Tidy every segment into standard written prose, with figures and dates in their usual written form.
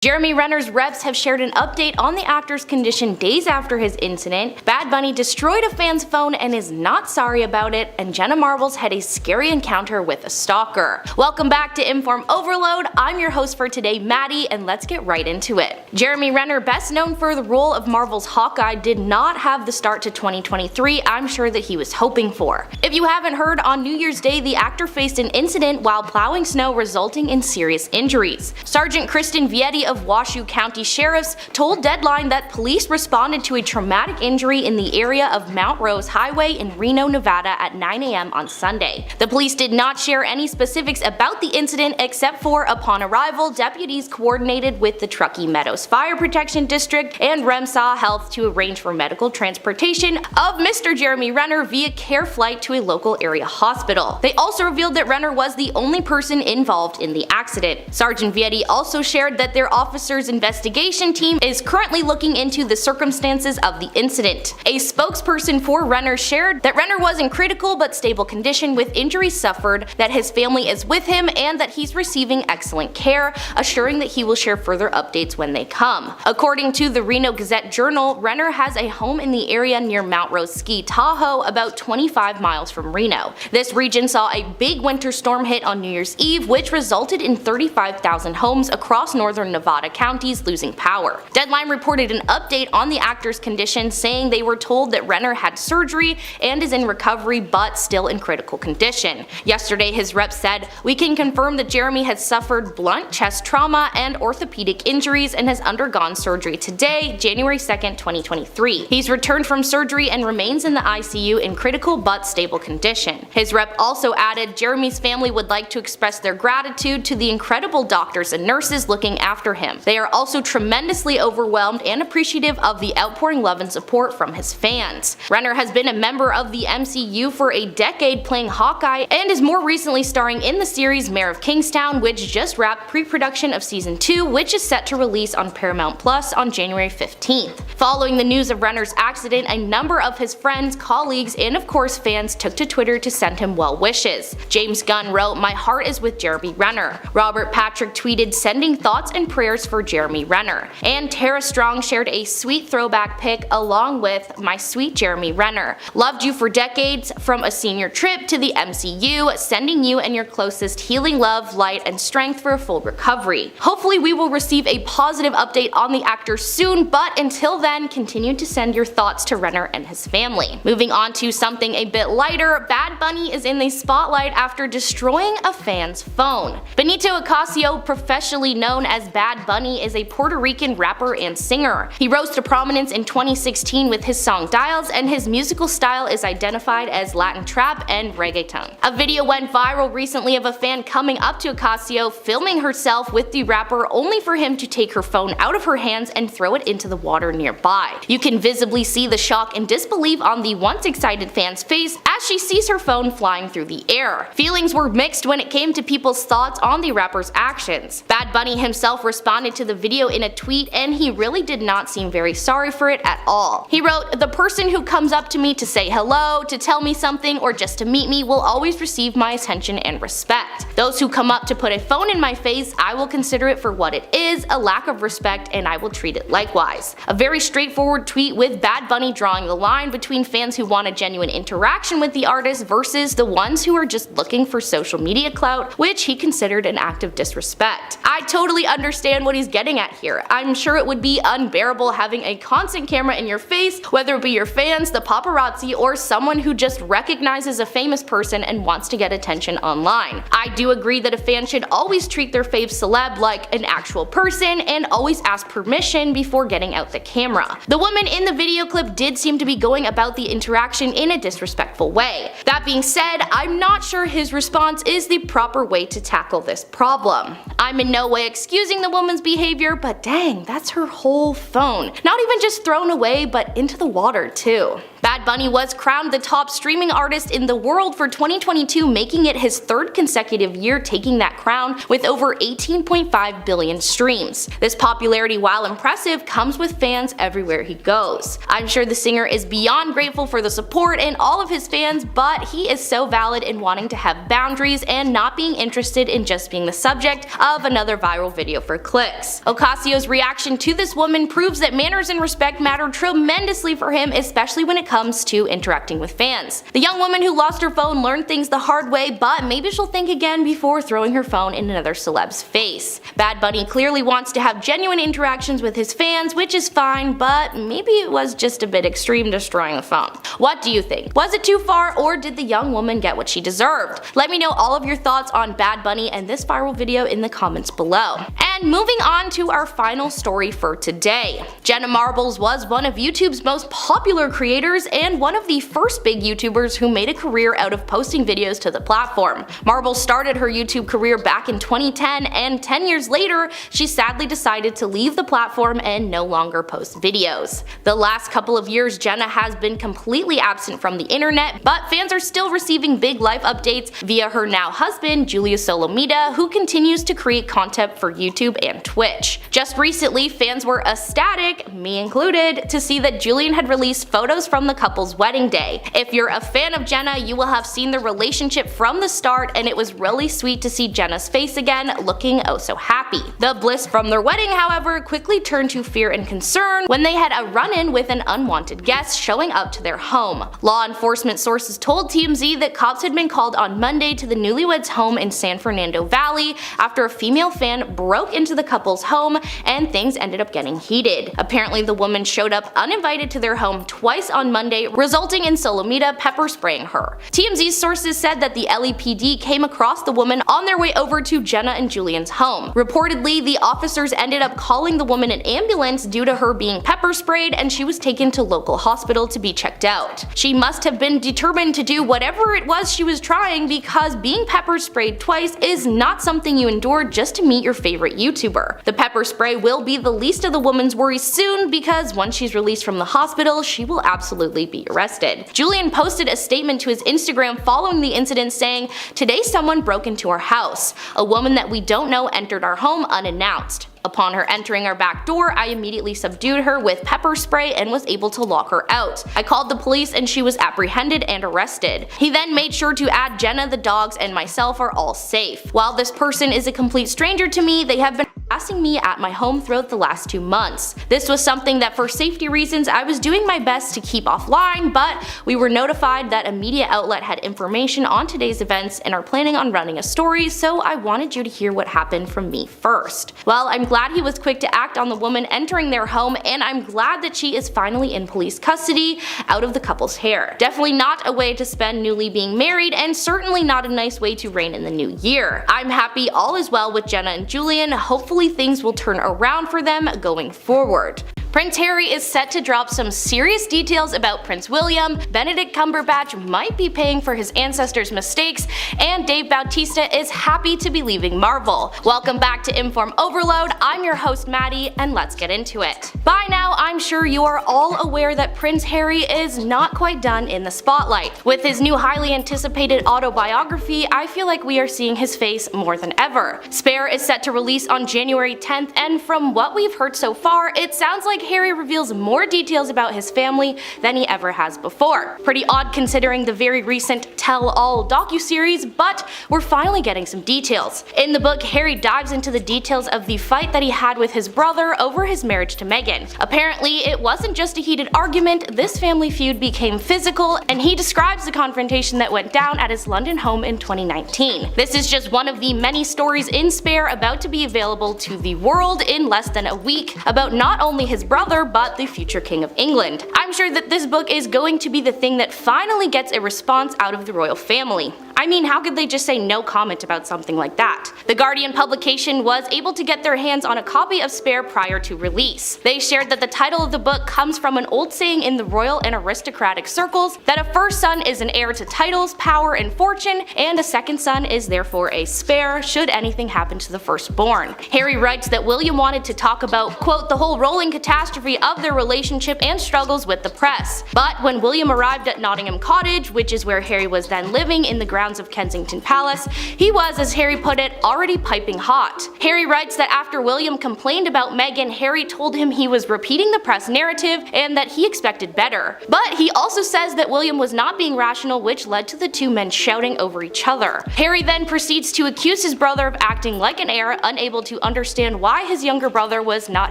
Jeremy Renner's reps have shared an update on the actor's condition days after his incident. Bad Bunny destroyed a fan's phone and is not sorry about it, and Jenna Marbles had a scary encounter with a stalker. Welcome back to InformOverload. I'm your host for today, Maddie, and let's get right into it. Jeremy Renner, best known for the role of Marvel's Hawkeye, did not have the start to 2023 I'm sure that he was hoping for. If you haven't heard, on New Year's Day the actor faced an incident while plowing snow resulting in serious injuries. Sergeant Kristen Vietti of Washoe County Sheriff's told Deadline that police responded to a traumatic injury in the area of Mount Rose Highway in Reno, Nevada at 9 a.m. on Sunday. The police did not share any specifics about the incident except for, upon arrival, deputies coordinated with the Truckee Meadows Fire Protection District and Remsaw Health to arrange for medical transportation of Mr. Jeremy Renner via care flight to a local area hospital. They also revealed that Renner was the only person involved in the accident. Sergeant Vietti also shared that their officer's investigation team is currently looking into the circumstances of the incident. A spokesperson for Renner shared that Renner was in critical but stable condition with injuries suffered, that his family is with him, and that he's receiving excellent care, assuring that he will share further updates when they come. According to the Reno Gazette-Journal, Renner has a home in the area near Mount Rose Ski Tahoe, about 25 miles from Reno. This region saw a big winter storm hit on New Year's Eve, which resulted in 35,000 homes across northern Nevada counties losing power. Deadline reported an update on the actor's condition, saying they were told that Renner had surgery and is in recovery but still in critical condition. Yesterday, his rep said, "We can confirm that Jeremy has suffered blunt chest trauma and orthopedic injuries and has undergone surgery today, January 2nd, 2023. He's returned from surgery and remains in the ICU in critical but stable condition." His rep also added, "Jeremy's family would like to express their gratitude to the incredible doctors and nurses looking after him. They are also tremendously overwhelmed and appreciative of the outpouring love and support from his fans." Renner has been a member of the MCU for a decade, playing Hawkeye, and is more recently starring in the series Mayor of Kingstown, which just wrapped pre-production of season 2, which is set to release on Paramount Plus on January 15th. Following the news of Renner's accident, a number of his friends, colleagues, and of course fans took to Twitter to send him well wishes. James Gunn wrote, "My heart is with Jeremy Renner." Robert Patrick tweeted, "Sending thoughts and prayers for Jeremy Renner." And Tara Strong shared a sweet throwback pic along with, "My sweet Jeremy Renner. Loved you for decades, from a senior trip to the MCU, sending you and your closest healing love, light, and strength for a full recovery." Hopefully we will receive a positive update on the actor soon, but until then, continue to send your thoughts to Renner and his family. Moving on to something a bit lighter, Bad Bunny is in the spotlight after destroying a fan's phone. Benito Ocasio, professionally known as Bad Bunny, is a Puerto Rican rapper and singer. He rose to prominence in 2016 with his song Dials, and his musical style is identified as Latin trap and reggaeton. A video went viral recently of a fan coming up to Ocasio, filming herself with the rapper, only for him to take her phone out of her hands and throw it into the water nearby. You can visibly see the shock and disbelief on the once excited fan's face as she sees her phone flying through the air. Feelings were mixed when it came to people's thoughts on the rapper's actions. Bad Bunny himself responded to the video in a tweet, and he really did not seem very sorry for it at all. He wrote, "The person who comes up to me to say hello, to tell me something, or just to meet me will always receive my attention and respect. Those who come up to put a phone in my face, I will consider it for what it is, a lack of respect, and I will treat it likewise." A very straightforward tweet, with Bad Bunny drawing the line between fans who want a genuine interaction with the artist versus the ones who are just looking for social media clout, which he considered an act of disrespect. I totally understand what he's getting at here. I'm sure it would be unbearable having a constant camera in your face, whether it be your fans, the paparazzi, or someone who just recognizes a famous person and wants to get attention online. I do agree that a fan should always treat their fave celeb like an actual person and always ask permission before getting out the camera. The woman in the video clip did seem to be going about the interaction in a disrespectful way. That being said, I'm not sure his response is the proper way to tackle this problem. I'm in no way excusing the woman's behavior, but dang, that's her whole phone. Not even just thrown away, but into the water too. Bad Bunny was crowned the top streaming artist in the world for 2022, making it his third consecutive year taking that crown with over 18.5 billion streams. This popularity, while impressive, comes with fans everywhere he goes. I'm sure the singer is beyond grateful for the support and all of his fans, but he is so valid in wanting to have boundaries and not being interested in just being the subject of another viral video for clicks. Ocasio's reaction to this woman proves that manners and respect matter tremendously for him, especially when it comes to interacting with fans. The young woman who lost her phone learned things the hard way, but maybe she'll think again before throwing her phone in another celeb's face. Bad Bunny clearly wants to have genuine interactions with his fans, which is fine, but maybe it was just a bit extreme destroying the phone. What do you think? Was it too far, or did the young woman get what she deserved? Let me know all of your thoughts on Bad Bunny and this viral video in the comments below. And moving on to our final story for today. Jenna Marbles was one of YouTube's most popular creators and one of the first big YouTubers who made a career out of posting videos to the platform. Marbles started her YouTube career back in 2010, and 10 years later, she sadly decided to leave the platform and no longer post videos. The last couple of years, Jenna has been completely absent from the internet, but fans are still receiving big life updates via her now husband, Julius Solomita, who continues to create content for YouTube and Twitch. Just recently, fans were ecstatic, me included, to see that Julian had released photos from the couple's wedding day. If you're a fan of Jenna, you will have seen the relationship from the start, and it was really sweet to see Jenna's face again, looking oh so happy. The bliss from their wedding, however, quickly turned to fear and concern when they had a run-in with an unwanted guest showing up to their home. Law enforcement sources told TMZ that cops had been called on Monday to the newlyweds' home in San Fernando Valley after a female fan broke into the couple's home and things ended up getting heated. Apparently, the woman showed up uninvited to their home twice on Monday, resulting in Solomita pepper spraying her. TMZ's sources said that the LAPD came across the woman on their way over to Jenna and Julian's home. Reportedly, the officers ended up calling the woman an ambulance due to her being pepper sprayed, and she was taken to local hospital to be checked out. She must have been determined to do whatever it was she was trying, because being pepper sprayed twice is not something you endure just to meet your favorite YouTuber. The pepper spray will be the least of the woman's worries soon, because once she's released from the hospital, she will absolutely be arrested. Julian posted a statement to his Instagram following the incident saying, "Today someone broke into our house. A woman that we don't know entered our home unannounced. Upon her entering our back door, I immediately subdued her with pepper spray and was able to lock her out. I called the police and she was apprehended and arrested. He then made sure to add Jenna, the dogs, and myself are all safe. While this person is a complete stranger to me, they have been harassing me at my home throughout the last 2 months. This was something that for safety reasons I was doing my best to keep offline, but we were notified that a media outlet had information on today's events and are planning on running a story, so I wanted you to hear what happened from me first." Well, I'm glad he was quick to act on the woman entering their home, and I'm glad that she is finally in police custody, out of the couple's hair. Definitely not a way to spend newly being married, and certainly not a nice way to reign in the new year. I'm happy all is well with Jenna and Julian. Hopefully things will turn around for them going forward. Prince Harry is set to drop some serious details about Prince William, Benedict Cumberbatch might be paying for his ancestors' mistakes, and Dave Bautista is happy to be leaving Marvel. Welcome back to InformOverload, I'm your host Maddie, and let's get into it. By now, I'm sure you are all aware that Prince Harry is not quite done in the spotlight. With his new highly anticipated autobiography, I feel like we are seeing his face more than ever. Spare is set to release on January 10th, and from what we've heard so far, it sounds like Harry reveals more details about his family than he ever has before. Pretty odd considering the very recent Tell-All docuseries, but we're finally getting some details. In the book, Harry dives into the details of the fight that he had with his brother over his marriage to Meghan. Apparently, it wasn't just a heated argument, this family feud became physical, and he describes the confrontation that went down at his London home in 2019. This is just one of the many stories in Spare about to be available to the world in less than a week, about not only his brother, but the future King of England. I'm sure that this book is going to be the thing that finally gets a response out of the royal family. I mean, how could they just say no comment about something like that? The Guardian publication was able to get their hands on a copy of Spare prior to release. They shared that the title of the book comes from an old saying in the royal and aristocratic circles that a first son is an heir to titles, power, and fortune, and a second son is therefore a spare should anything happen to the firstborn. Harry writes that William wanted to talk about, quote, the whole rolling catastrophe of their relationship and struggles with the press. But when William arrived at Nottingham Cottage, which is where Harry was then living in the ground grounds of Kensington Palace, he was, as Harry put it, already piping hot. Harry writes that after William complained about Meghan, Harry told him he was repeating the press narrative and that he expected better. But he also says that William was not being rational, which led to the two men shouting over each other. Harry then proceeds to accuse his brother of acting like an heir, unable to understand why his younger brother was not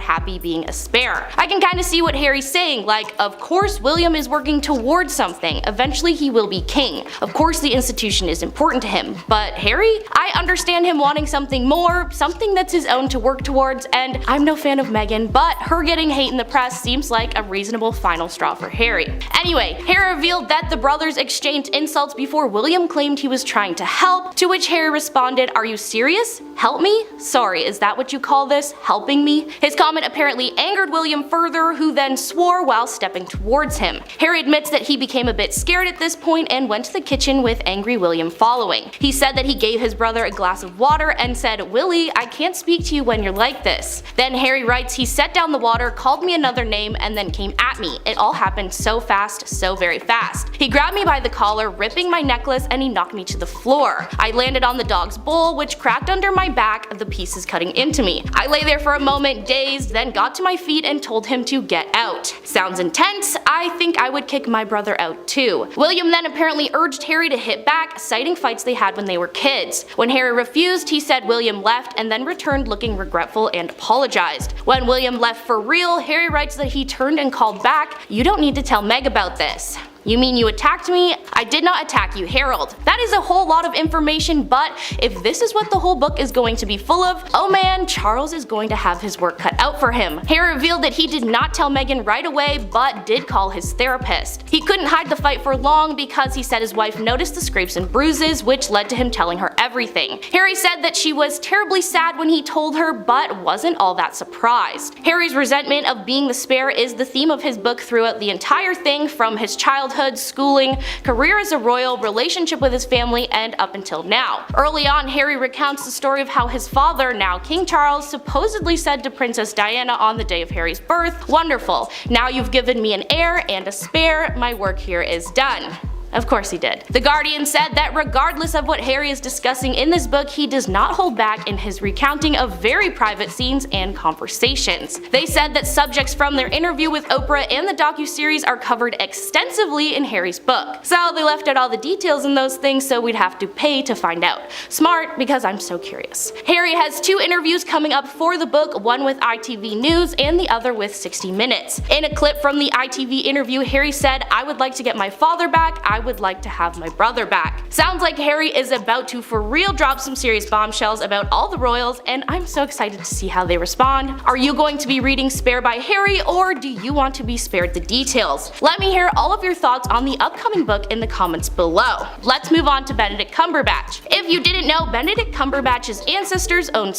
happy being a spare. I can kinda see what Harry's saying, like, of course William is working towards something, eventually he will be king. Of course the institution is important to him, but Harry? I understand him wanting something more, something that's his own to work towards, and I'm no fan of Meghan, but her getting hate in the press seems like a reasonable final straw for Harry. Anyway, Harry revealed that the brothers exchanged insults before William claimed he was trying to help, to which Harry responded, "Are you serious? Help me? Sorry, is that what you call this? Helping me?" His comment apparently angered William further, who then swore while stepping towards him. Harry admits that he became a bit scared at this point and went to the kitchen with angry William following. He said that he gave his brother a glass of water and said, "Willie, I can't speak to you when you're like this." Then Harry writes, "He set down the water, called me another name, and then came at me. It all happened so fast, so very fast. He grabbed me by the collar, ripping my necklace, and he knocked me to the floor. I landed on the dog's bowl, which cracked under my back, the pieces cutting into me. I lay there for a moment, dazed, then got to my feet and told him to get out. Sounds intense. I think I would kick my brother out too." William then apparently urged Harry to hit back, citing fights they had when they were kids. When Harry refused, he said William left and then returned looking regretful and apologized. When William left for real, Harry writes that he turned and called back, "You don't need to tell Meg about this." "You mean you attacked me? I did not attack you, Harold." That is a whole lot of information, but if this is what the whole book is going to be full of, oh man, Charles is going to have his work cut out for him. Harry revealed that he did not tell Meghan right away, but did call his therapist. He couldn't hide the fight for long because he said his wife noticed the scrapes and bruises, which led to him telling her everything. Harry said that she was terribly sad when he told her, but wasn't all that surprised. Harry's resentment of being the spare is the theme of his book throughout the entire thing, from his childhood, schooling, career as a royal, relationship with his family, and up until now. Early on, Harry recounts the story of how his father, now King Charles, supposedly said to Princess Diana on the day of Harry's birth, "Wonderful, now you've given me an heir and a spare, my work here is done." Of course he did. The Guardian said that regardless of what Harry is discussing in this book, he does not hold back in his recounting of very private scenes and conversations. They said that subjects from their interview with Oprah and the docuseries are covered extensively in Harry's book. So they left out all the details in those things so we'd have to pay to find out. Smart, because I'm so curious. Harry has 2 interviews coming up for the book, one with ITV News and the other with 60 Minutes. In a clip from the ITV interview, Harry said, "I would like to get my father back. I would like to have my brother back." Sounds like Harry is about to for real drop some serious bombshells about all the royals, and I'm so excited to see how they respond. Are you going to be reading Spare by Harry, or do you want to be spared the details? Let me hear all of your thoughts on the upcoming book in the comments below. Let's move on to Benedict Cumberbatch. If you didn't know, Benedict Cumberbatch's ancestors owned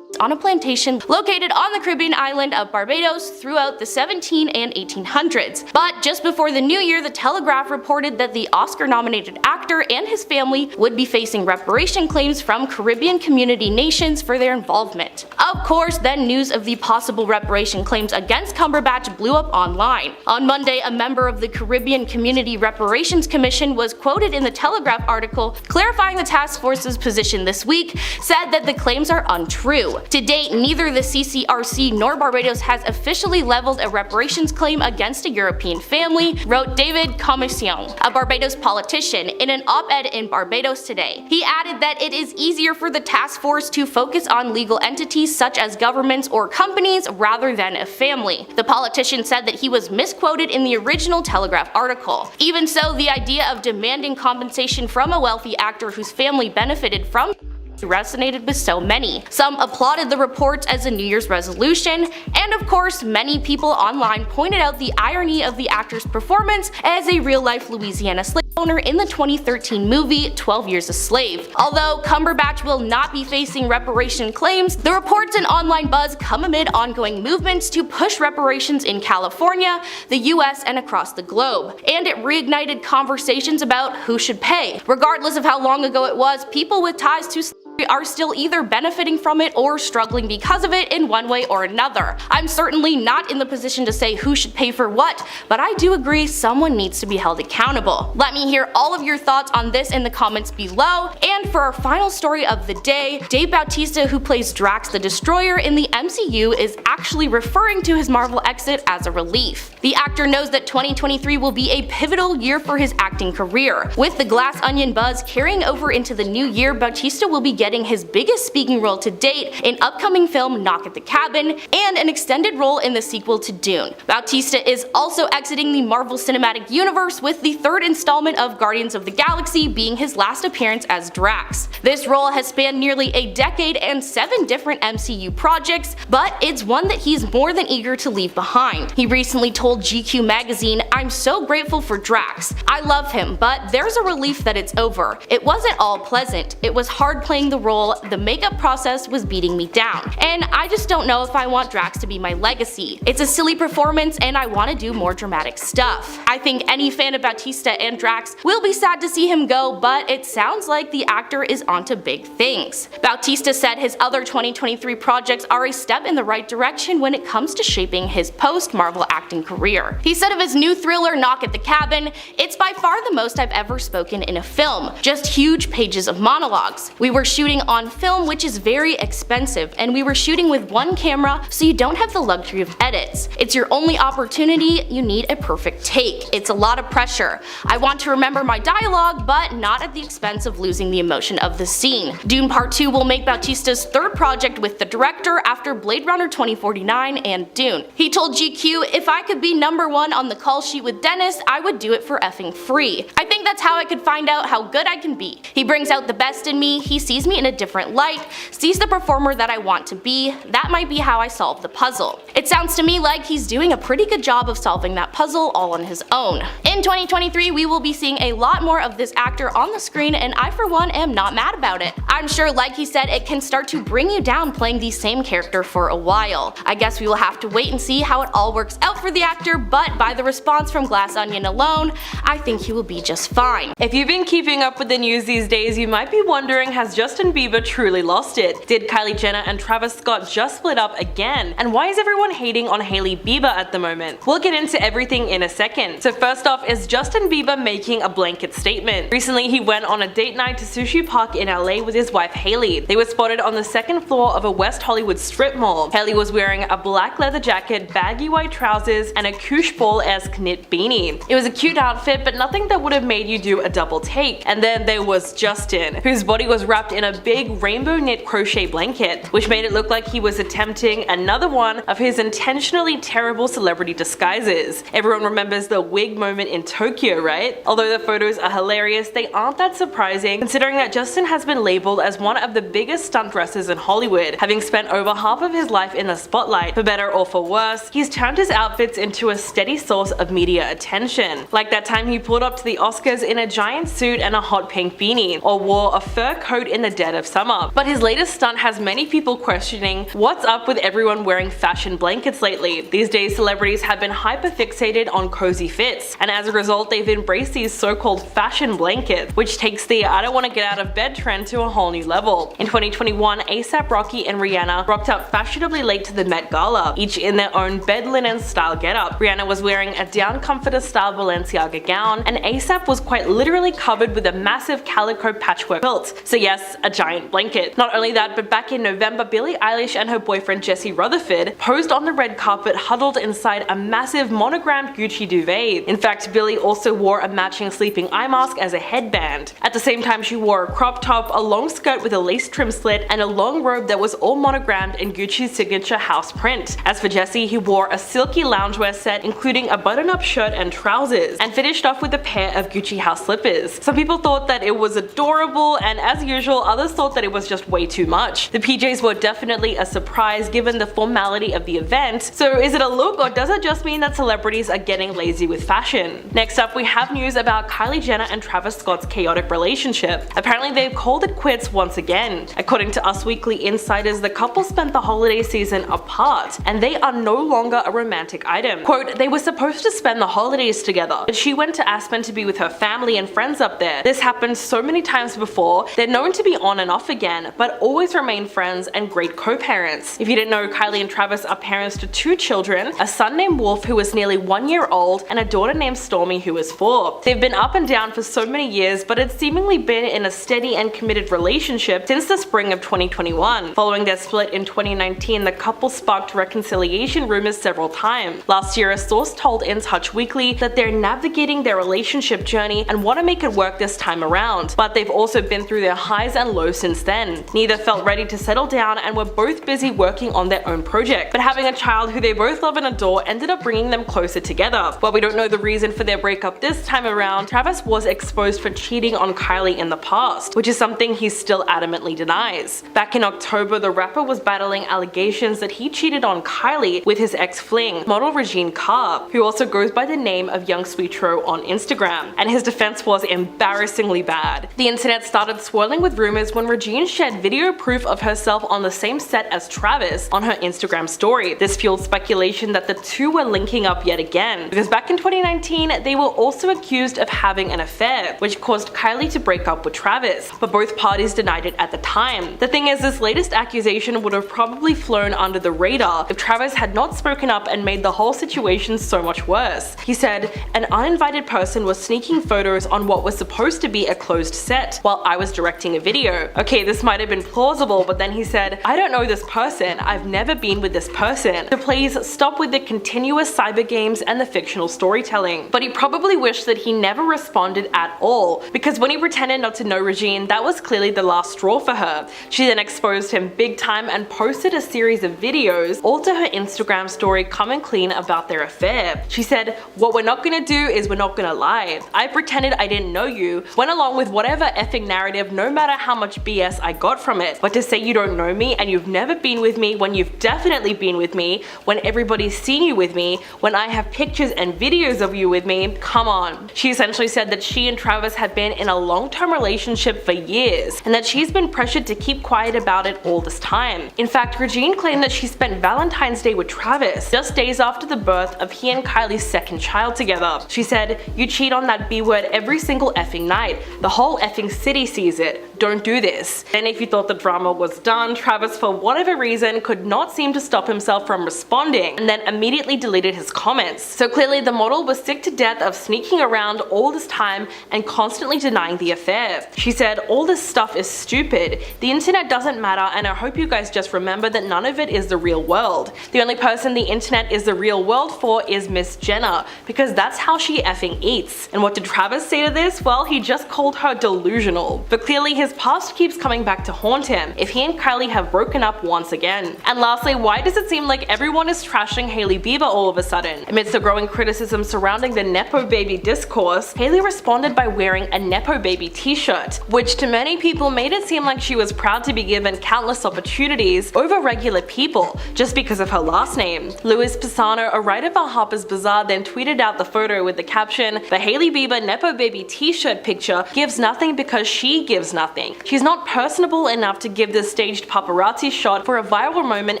on a plantation located on the Caribbean island of Barbados throughout the 1700s and 1800s. But just before the new year, the Telegraph reported that the Oscar-nominated actor and his family would be facing reparation claims from Caribbean community nations for their involvement. Of course, then news of the possible reparation claims against Cumberbatch blew up online. On Monday, a member of the Caribbean Community Reparations Commission was quoted in the Telegraph article clarifying the task force's position this week, said that the claims are untrue. To date, neither the CCRC nor Barbados has officially leveled a reparations claim against a European family, wrote David Commission, a Barbados politician, in an op-ed in Barbados Today. He added that it is easier for the task force to focus on legal entities such as governments or companies rather than a family. The politician said that he was misquoted in the original Telegraph article. Even so, the idea of demanding compensation from a wealthy actor whose family benefited from resonated with so many. Some applauded the reports as a New Year's resolution, and of course many people online pointed out the irony of the actor's performance as a real-life Louisiana slave owner in the 2013 movie 12 Years a Slave. Although Cumberbatch will not be facing reparation claims, the reports and online buzz come amid ongoing movements to push reparations in California, the US, and across the globe. And it reignited conversations about who should pay. Regardless of how long ago it was, people with ties to are still either benefiting from it or struggling because of it in one way or another. I'm certainly not in the position to say who should pay for what, but I do agree someone needs to be held accountable. Let me hear all of your thoughts on this in the comments below. And for our final story of the day, Dave Bautista, who plays Drax the Destroyer in the MCU, is actually referring to his Marvel exit as a relief. The actor knows that 2023 will be a pivotal year for his acting career. With the Glass Onion buzz carrying over into the new year, Bautista will be getting his biggest speaking role to date in upcoming film Knock at the Cabin, and an extended role in the sequel to Dune. Bautista is also exiting the Marvel Cinematic Universe, with the third installment of Guardians of the Galaxy being his last appearance as Drax. This role has spanned nearly a decade and 7 different MCU projects, but it's one that he's more than eager to leave behind. He recently told GQ magazine, "I'm so grateful for Drax. I love him, but there's a relief that it's over. It wasn't all pleasant. It was hard playing the role, the makeup process was beating me down. And I just don't know if I want Drax to be my legacy. It's a silly performance and I want to do more dramatic stuff." I think any fan of Bautista and Drax will be sad to see him go, but it sounds like the actor is onto big things. Bautista said his other 2023 projects are a step in the right direction when it comes to shaping his post-Marvel acting career. He said of his new thriller Knock at the Cabin, "It's by far the most I've ever spoken in a film. Just huge pages of monologues. We were shooting on film, which is very expensive, and we were shooting with one camera, so you don't have the luxury of edits. It's your only opportunity, you need a perfect take. It's a lot of pressure. I want to remember my dialogue, but not at the expense of losing the emotion of the scene." Dune Part 2 will make Bautista's third project with the director after Blade Runner 2049 and Dune. He told GQ, "If I could be #1 on the call sheet with Dennis, I would do it for effing free. I think that's how I could find out how good I can be. He brings out the best in me, he sees me in a different light, sees the performer that I want to be. That might be how I solve the puzzle." It sounds to me like he's doing a pretty good job of solving that puzzle all on his own. In 2023, we will be seeing a lot more of this actor on the screen, and I for one am not mad about it. I'm sure, like he said, it can start to bring you down playing the same character for a while. I guess we will have to wait and see how it all works out for the actor, but by the response from Glass Onion alone, I think he will be just fine. If you've been keeping up with the news these days, you might be wondering, has Justin Bieber truly lost it? Did Kylie Jenner and Travis Scott just split up again? And why is everyone hating on Hailey Bieber at the moment? We'll get into everything in a second. So first off, is Justin Bieber making a blanket statement? Recently, he went on a date night to Sushi Park in LA with his wife Healy. They were spotted on the second floor of a West Hollywood strip mall. Healy was wearing a black leather jacket, baggy white trousers, and a koosh ball-esque knit beanie. It was a cute outfit, but nothing that would have made you do a double take. And then there was Justin, whose body was wrapped in a big rainbow knit crochet blanket, which made it look like he was attempting another one of his intentionally terrible celebrity disguises. Everyone remembers the wig moment in Tokyo, right? Although the photos are hilarious, they aren't that surprising considering that Justin has been labeled as one of the biggest stunt dressers in Hollywood, having spent over half of his life in the spotlight. For better or for worse, he's turned his outfits into a steady source of media attention. Like that time he pulled up to the Oscars in a giant suit and a hot pink beanie, or wore a fur coat in the dead of summer. But his latest stunt has many people questioning what's up with everyone wearing fashion blankets lately. These days, celebrities have been hyper-fixated on cozy fits, and as a result, they've embraced these so-called fashion blankets, which takes the "I don't want to get out of bed" trend to a whole new level. In 2021, A$AP Rocky and Rihanna rocked up fashionably late to the Met Gala, each in their own bed linen style getup. Rihanna was wearing a down comforter style Balenciaga gown, and A$AP was quite literally covered with a massive calico patchwork quilt. So yes, a giant blanket. Not only that, but back in November, Billie Eilish and her boyfriend Jesse Rutherford posed on the red carpet huddled inside a massive monogrammed Gucci duvet. In fact, Billie also wore a matching sleeping eye mask as a headband. At the same time, she wore a crop top, a long skirt with a lace trim slit, and a long robe that was all monogrammed in Gucci's signature house print. As for Jesse, he wore a silky loungewear set including a button-up shirt and trousers, and finished off with a pair of Gucci house slippers. Some people thought that it was adorable, and as usual, others thought that it was just way too much. The PJs were definitely a surprise given the formality of the event, so is it a look or does it just mean that celebrities are getting lazy with fashion? Next up, we have news about Kylie Jenner and Travis Scott's chaotic relationship. Apparently they've called it quits once again. According to Us Weekly insiders, the couple spent the holiday season apart, and they are no longer a romantic item. Quote, they were supposed to spend the holidays together, but she went to Aspen to be with her family and friends up there. This happened so many times before. They're known to be on and off again, but always remain friends and great co-parents. If you didn't know, Kylie and Travis are parents to 2 children, a son named Wolf who is nearly 1 year old, and a daughter named Stormy who is 4. They've been up and down for so many years, but it's seemingly been in a steady and committed relationship since the spring of 2021. Following their split in 2019, the couple sparked reconciliation rumors several times. Last year, a source told In Touch Weekly that they're navigating their relationship journey and want to make it work this time around, but they've also been through their highs and lows since then. Neither felt ready to settle down and were both busy working on their own project, but having a child who they both love and adore ended up bringing them closer together. While we don't know the reason for their breakup this time around, Travis was exposed for cheating on Kylie in the past, which is something he still adamantly denies. Back in October, the rapper was battling allegations that he cheated on Kylie with his ex-fling, model Regine Carr, who also goes by the name of Young Sweetro on Instagram, and his defense was embarrassingly bad. The internet started swirling with rumors when Regine shared video proof of herself on the same set as Travis on her Instagram story. This fueled speculation that the two were linking up yet again, because back in 2019, they were also accused of having an affair, which caused Kylie to break up with Travis, but both parties denied it at the time. The thing is, this latest accusation would have probably flown under the radar if Travis had not spoken up and made the whole situation so much worse. He said, an uninvited person was sneaking photos on what was supposed to be a closed set while I was directing a video. Okay, this might have been plausible, but then he said, I don't know this person, I've never been with this person, so please stop with the continuous cyber games and the fictional storytelling. But he probably wished that he never responded at all, because when he pretended not to know Regine, that was clearly the last straw for her. She then exposed him big time and posted a series of videos, all to her Instagram story coming clean about their affair. She said, what we're not gonna do is we're not gonna lie. I pretended I didn't know you, went along with whatever effing narrative no matter how much BS I got from it, but to say you don't know me and you've never been with me when you've definitely been with me, when everybody's seen you with me, when I have pictures and videos of you with me, come on. She essentially said that she and Travis had been in a long-term relationship for years, and that she's been pressured to keep quiet about it all this time. In fact, Regine claimed that she spent Valentine's Day with Travis, just days after the birth of he and Kylie's second child together. She said, you cheat on that B word every single effing night. The whole effing city sees it. Don't do this. Then if you thought the drama was done, Travis for whatever reason could not seem to stop himself from responding, and then immediately deleted his comments. So clearly the model was sick to death of sneaking around all this time and constantly denying the affair. She said, all this stuff is stupid. The internet doesn't matter, and I hope you guys just remember that none of it is the real world. The only person the internet is the real world for is Miss Jenna, because that's how she effing eats. And what did Travis say to this? Well, he just called her delusional. But clearly his past keeps coming back to haunt him if he and Kylie have broken up once again. And lastly, why does it seem like everyone is trashing Hailey Bieber all of a sudden? Amidst the growing criticism surrounding the Nepo Baby discourse, Hailey responded by wearing a Nepo Baby t-shirt, which to many people made it seem like she was proud to be given countless opportunities over regular people just because of her last name. Louis Pisano, a writer for Harper's Bazaar, then tweeted out the photo with the caption, the Hailey Bieber Nepo Baby t-shirt picture gives nothing because she gives nothing. She's not personable enough to give this staged paparazzi shot for a viral moment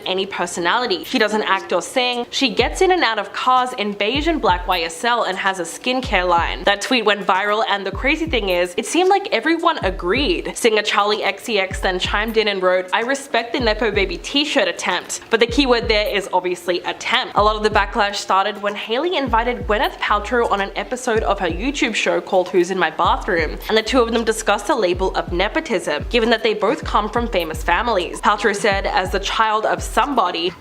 any personality. She doesn't act or sing. She gets in and out of cars in beige and black YSL and has a skincare line. That tweet went viral, and the crazy thing is, it seemed like everyone agreed. Singer Charlie XCX then chimed in and wrote, I respect the Nepo Baby t-shirt attempt, but the keyword there is obviously attempt. A lot of the backlash started when Hailey invited Gwyneth Paltrow on an episode of her YouTube show called Who's in My Bathroom, and the two of them discussed the label of nepotism, given that they both come from famous families. Paltrow said, as the child of somebody,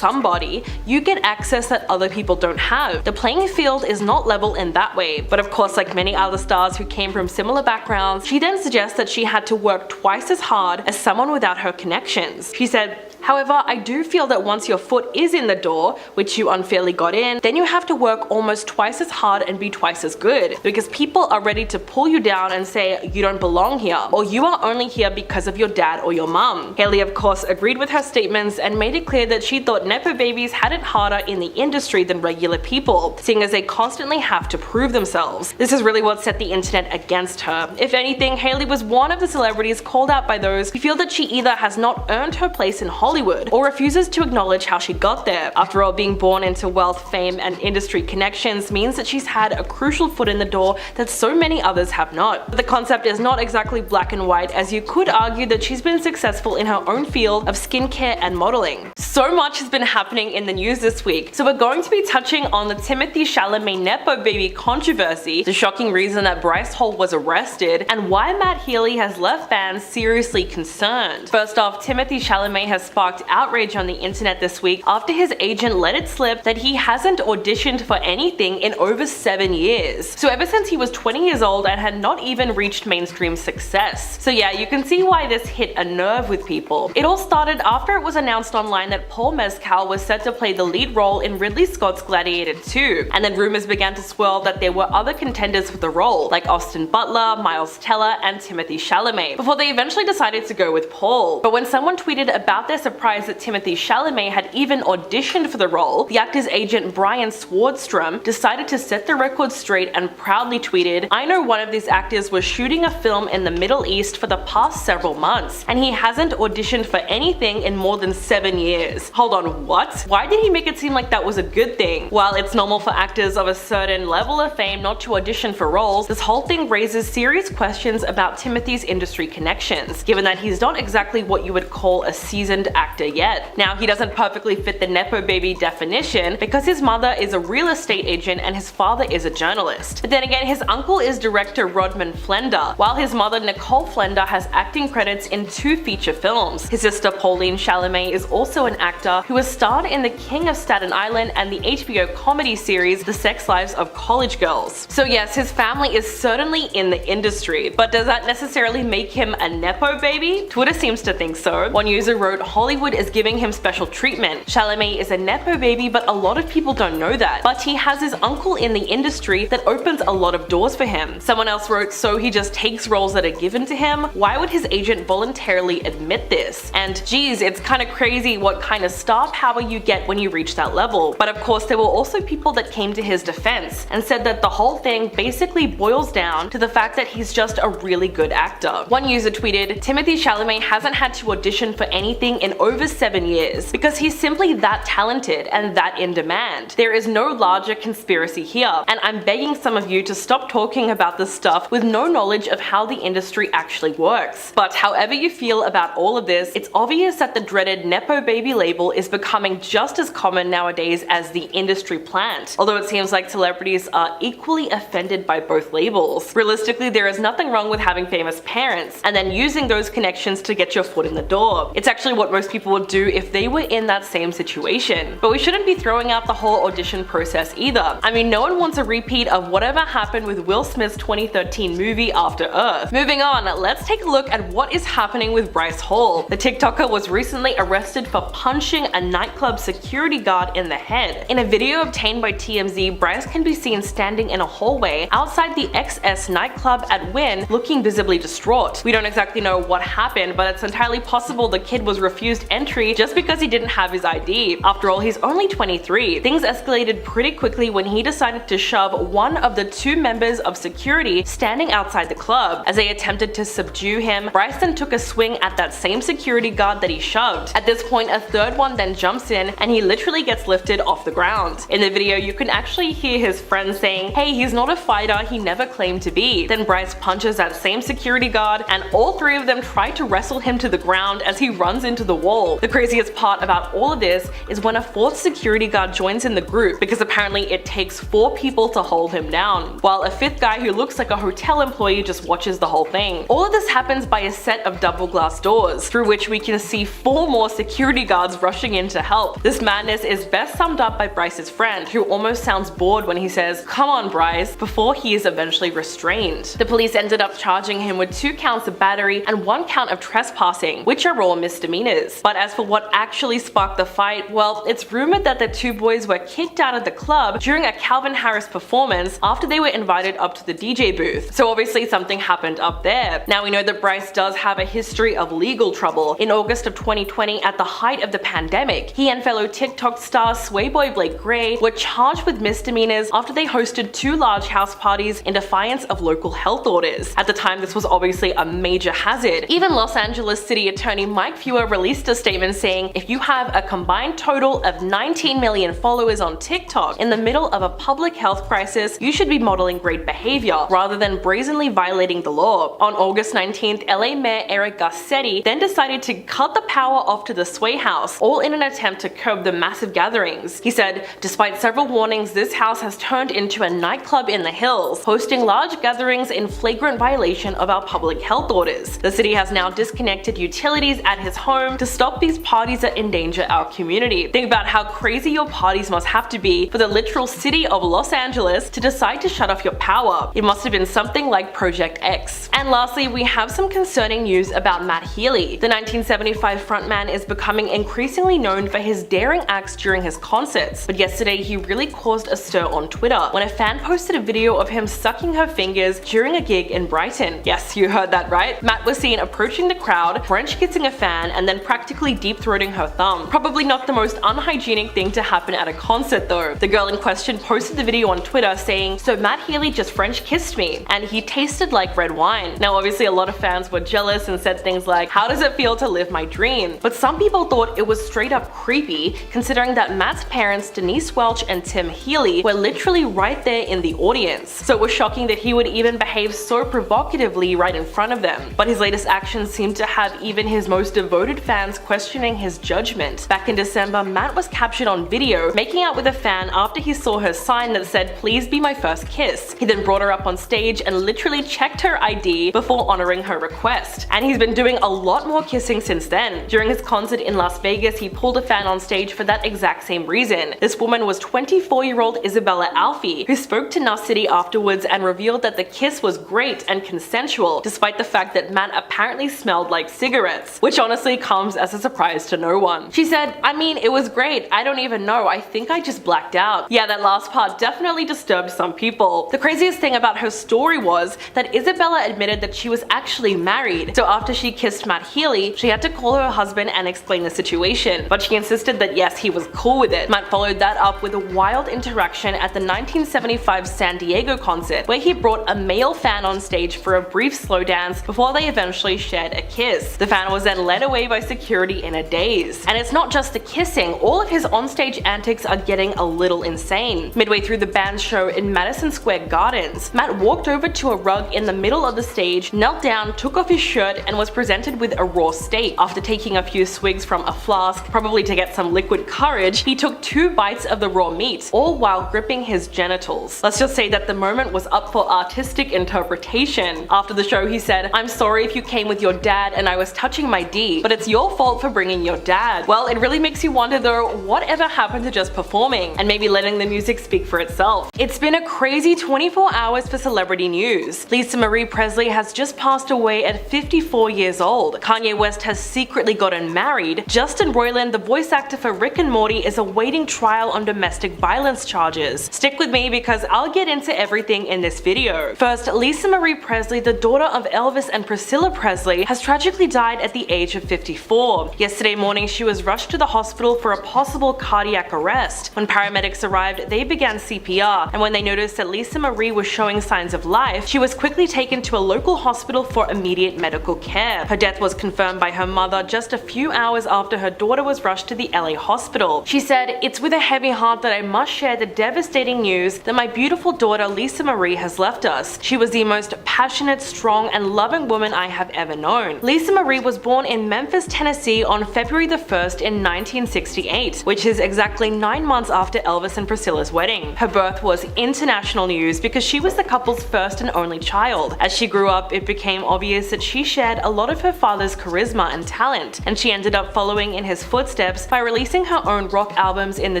you get access that other people don't have. The playing field is not level in that way. But of course, like many other stars who came from similar backgrounds, she then suggests that she had to work twice as hard as someone without her connections. She said, However, I do feel that once your foot is in the door, which you unfairly got in, then you have to work almost twice as hard and be twice as good, because people are ready to pull you down and say you don't belong here, or you are only here because of your dad or your mum. Healy of course agreed with her statements and made it clear that she thought nepo babies had it harder in the industry than regular people, seeing as they constantly have to prove themselves. This is really what set the internet against her. If anything, Healy was one of the celebrities called out by those who feel that she either has not earned her place in Hollywood or refuses to acknowledge how she got there. After all, being born into wealth, fame, and industry connections means that she's had a crucial foot in the door that so many others have not. But the concept is not exactly black and white, as you could argue that she's been successful in her own field of skincare and modeling. So much has been happening in the news this week, so we're going to be touching on the Timothée Chalamet nepo baby controversy, the shocking reason that Bryce Hall was arrested, and why Matt Healy has left fans seriously concerned. First off, Timothée Chalamet has sparked outrage on the internet this week after his agent let it slip that he hasn't auditioned for anything in over 7 years. So ever since he was 20 years old and had not even reached mainstream success. So yeah, you can see why this hit a nerve with people. It all started after it was announced online that Paul Mescal was set to play the lead role in Ridley Scott's Gladiator 2, and then rumors began to swirl that there were other contenders for the role, like Austin Butler, Miles Teller, and Timothée Chalamet, before they eventually decided to go with Paul. But when someone tweeted about their surprise that Timothée Chalamet had even auditioned for the role, the actor's agent Brian Swardstrom decided to set the record straight and proudly tweeted, "I know one of these actors was shooting a film in the Middle East for the past several months, and he hasn't auditioned for anything in more than 7 years. Hold on, what? Why did he make it seem like that was a good thing? While it's normal for actors of a certain level of fame not to audition for roles, this whole thing raises serious questions about Timothy's industry connections, given that he's not exactly what you would call a seasoned actor yet. Now, he doesn't perfectly fit the nepo baby definition because his mother is a real estate agent and his father is a journalist. But then again, his uncle is director Rodman Flender, while his mother Nicole Flender has acting credits in 2 feature films. His sister Pauline Chalamet is also an actor who has starred in The King of Staten Island and the HBO comedy series The Sex Lives of College Girls. So yes, his family is certainly in the industry, but does that necessarily make him a nepo baby? Twitter seems to think so. One user wrote, "Hollywood is giving him special treatment. Chalamet is a nepo baby, but a lot of people don't know that. But he has his uncle in the industry that opens a lot of doors for him." Someone else wrote, "So he just takes roles that are given to him? Why would his agent voluntarily admit this? And geez, it's kind of crazy what kind of star power you get when you reach that level." But of course, there were also people that came to his defense and said that the whole thing basically boils down to the fact that he's just a really good actor. One user tweeted, "Timothée Chalamet hasn't had to audition for anything in over 7 years because he's simply that talented and that in demand. There is no larger conspiracy here, and I'm begging some of you to stop talking about this stuff with no knowledge of how the industry actually works." But however you feel about all of this, it's obvious that the dreaded nepo baby label is becoming just as common nowadays as the industry plant, although it seems like celebrities are equally offended by both labels. Realistically, there is nothing wrong with having famous parents and then using those connections to get your foot in the door. It's actually what most people would do if they were in that same situation. But we shouldn't be throwing out the whole audition process either. I mean, no one wants a repeat of whatever happened with Will Smith's 2013 movie After Earth. Moving on, let's take a look at what is happening with Bryce Hall. The TikToker was recently arrested for punching a nightclub security guard in the head. In a video obtained by TMZ, Bryce can be seen standing in a hallway outside the XS nightclub at Wynn, looking visibly distraught. We don't exactly know what happened, but it's entirely possible the kid was refused entry just because he didn't have his ID. After all, he's only 23. Things escalated pretty quickly when he decided to shove one of the 2 members of security standing outside the club. As they attempted to subdue him, Bryce then took a swing at that same security guard that he shoved. At this point, a third one then jumps in and he literally gets lifted off the ground. In the video, you can actually hear his friend saying, "Hey, he's not a fighter, he never claimed to be." Then Bryce punches that same security guard and all 3 of them try to wrestle him to the ground as he runs into the wall. The craziest part about all of this is when a 4th security guard joins in the group, because apparently it takes 4 people to hold him down, while a 5th guy who looks like a hotel employee just watches the whole thing. All of this happens by a set of double glass doors, through which we can see 4 more security guards rushing in to help. This madness is best summed up by Bryce's friend, who almost sounds bored when he says, "Come on, Bryce," before he is eventually restrained. The police ended up charging him with 2 counts of battery and 1 count of trespassing, which are all misdemeanors. years. But as for what actually sparked the fight, well, it's rumored that the two boys were kicked out of the club during a Calvin Harris performance after they were invited up to the DJ booth. So obviously something happened up there. Now we know that Bryce does have a history of legal trouble. In August of 2020, at the height of the pandemic, he and fellow TikTok star Swayboy Blake Gray were charged with misdemeanors after they hosted two large house parties in defiance of local health orders. At the time, this was obviously a major hazard. Even Los Angeles City Attorney Mike Feuer released a statement saying, if you have a combined total of 19 million followers on TikTok in the middle of a public health crisis, you should be modeling great behavior rather than brazenly violating the law. On August 19th, LA Mayor Eric Garcetti then decided to cut the power off to the Sway House, all in an attempt to curb the massive gatherings. He said, despite several warnings, this house has turned into a nightclub in the hills, hosting large gatherings in flagrant violation of our public health orders. The city has now disconnected utilities at his home to stop these parties that endanger our community. Think about how crazy your parties must have to be for the literal city of Los Angeles to decide to shut off your power. It must have been something like Project X. And lastly, we have some concerning news about Matt Healy. The 1975 frontman is becoming increasingly known for his daring acts during his concerts, but yesterday he really caused a stir on Twitter when a fan posted a video of him sucking her fingers during a gig in Brighton. Yes, you heard that right. Matt was seen approaching the crowd, French kissing a fan, and then practically deep-throating her thumb. Probably not the most unhygienic thing to happen at a concert though. The girl in question posted the video on Twitter saying, "So Matt Healy just French kissed me, and he tasted like red wine." Now obviously a lot of fans were jealous and said things like, how does it feel to live my dream? But some people thought it was straight up creepy, considering that Matt's parents, Denise Welch and Tim Healy, were literally right there in the audience. So it was shocking that he would even behave so provocatively right in front of them. But his latest actions seemed to have even his most devoted fans questioning his judgment. Back in December, Matt was captured on video making out with a fan after he saw her sign that said, "Please be my first kiss." He then brought her up on stage and literally checked her ID before honoring her request. And he's been doing a lot more kissing since then. During his concert in Las Vegas, he pulled a fan on stage for that exact same reason. This woman was 24-year-old Isabella Alfie, who spoke to Nas City afterwards and revealed that the kiss was great and consensual, despite the fact that Matt apparently smelled like cigarettes, which honestly comes as a surprise to no one. She said, "I mean, it was great. I don't even know. I think I just blacked out." Yeah, that last part definitely disturbed some people. The craziest thing about her story was that Isabella admitted that she was actually married, so after she kissed Matt Healy, she had to call her husband and explain the situation, but she insisted that yes, he was cool with it. Matt followed that up with a wild interaction at the 1975 San Diego concert, where he brought a male fan on stage for a brief slow dance before they eventually shared a kiss. The fan was then led away by security in a daze. And it's not just the kissing, all of his onstage antics are getting a little insane. Midway through the band's show in Madison Square Gardens, Matt walked over to a rug in the middle of the stage, knelt down, took off his shirt, and was presented with a raw steak. After taking a few swigs from a flask, probably to get some liquid courage, he took 2 bites of the raw meat, all while gripping his genitals. Let's just say that the moment was up for artistic interpretation. After the show, he said, "I'm sorry if you came with your dad and I was touching my D, but it's your fault for bringing your dad." Well, it really makes you wonder though, whatever happened to just performing and maybe letting the music speak for itself? It's been a crazy 24 hours for celebrity news. Lisa Marie Presley has just passed away at 54 years old. Kanye West has secretly gotten married. Justin Roiland, the voice actor for Rick and Morty, is awaiting trial on domestic violence charges. Stick with me because I'll get into everything in this video. First, Lisa Marie Presley, the daughter of Elvis and Priscilla Presley, has tragically died at the age of 54. Yesterday morning, she was rushed to the hospital for a possible cardiac arrest. When paramedics arrived, they began CPR, and when they noticed that Lisa Marie was showing signs of life, she was quickly taken to a local hospital for immediate medical care. Her death was confirmed by her mother just a few hours after her daughter was rushed to the LA hospital. She said, "It's with a heavy heart that I must share the devastating news that my beautiful daughter Lisa Marie has left us. She was the most passionate, strong, and loving woman I have ever known." Lisa Marie was born in Memphis, Tennessee on February the 1st in 1968, which is exactly 9 months after Elvis and Priscilla's wedding. Her birth was international news because she was the couple's first and only child. As she grew up, it became obvious that she shared a lot of her father's charisma and talent, and she ended up following in his footsteps by releasing her own rock albums in the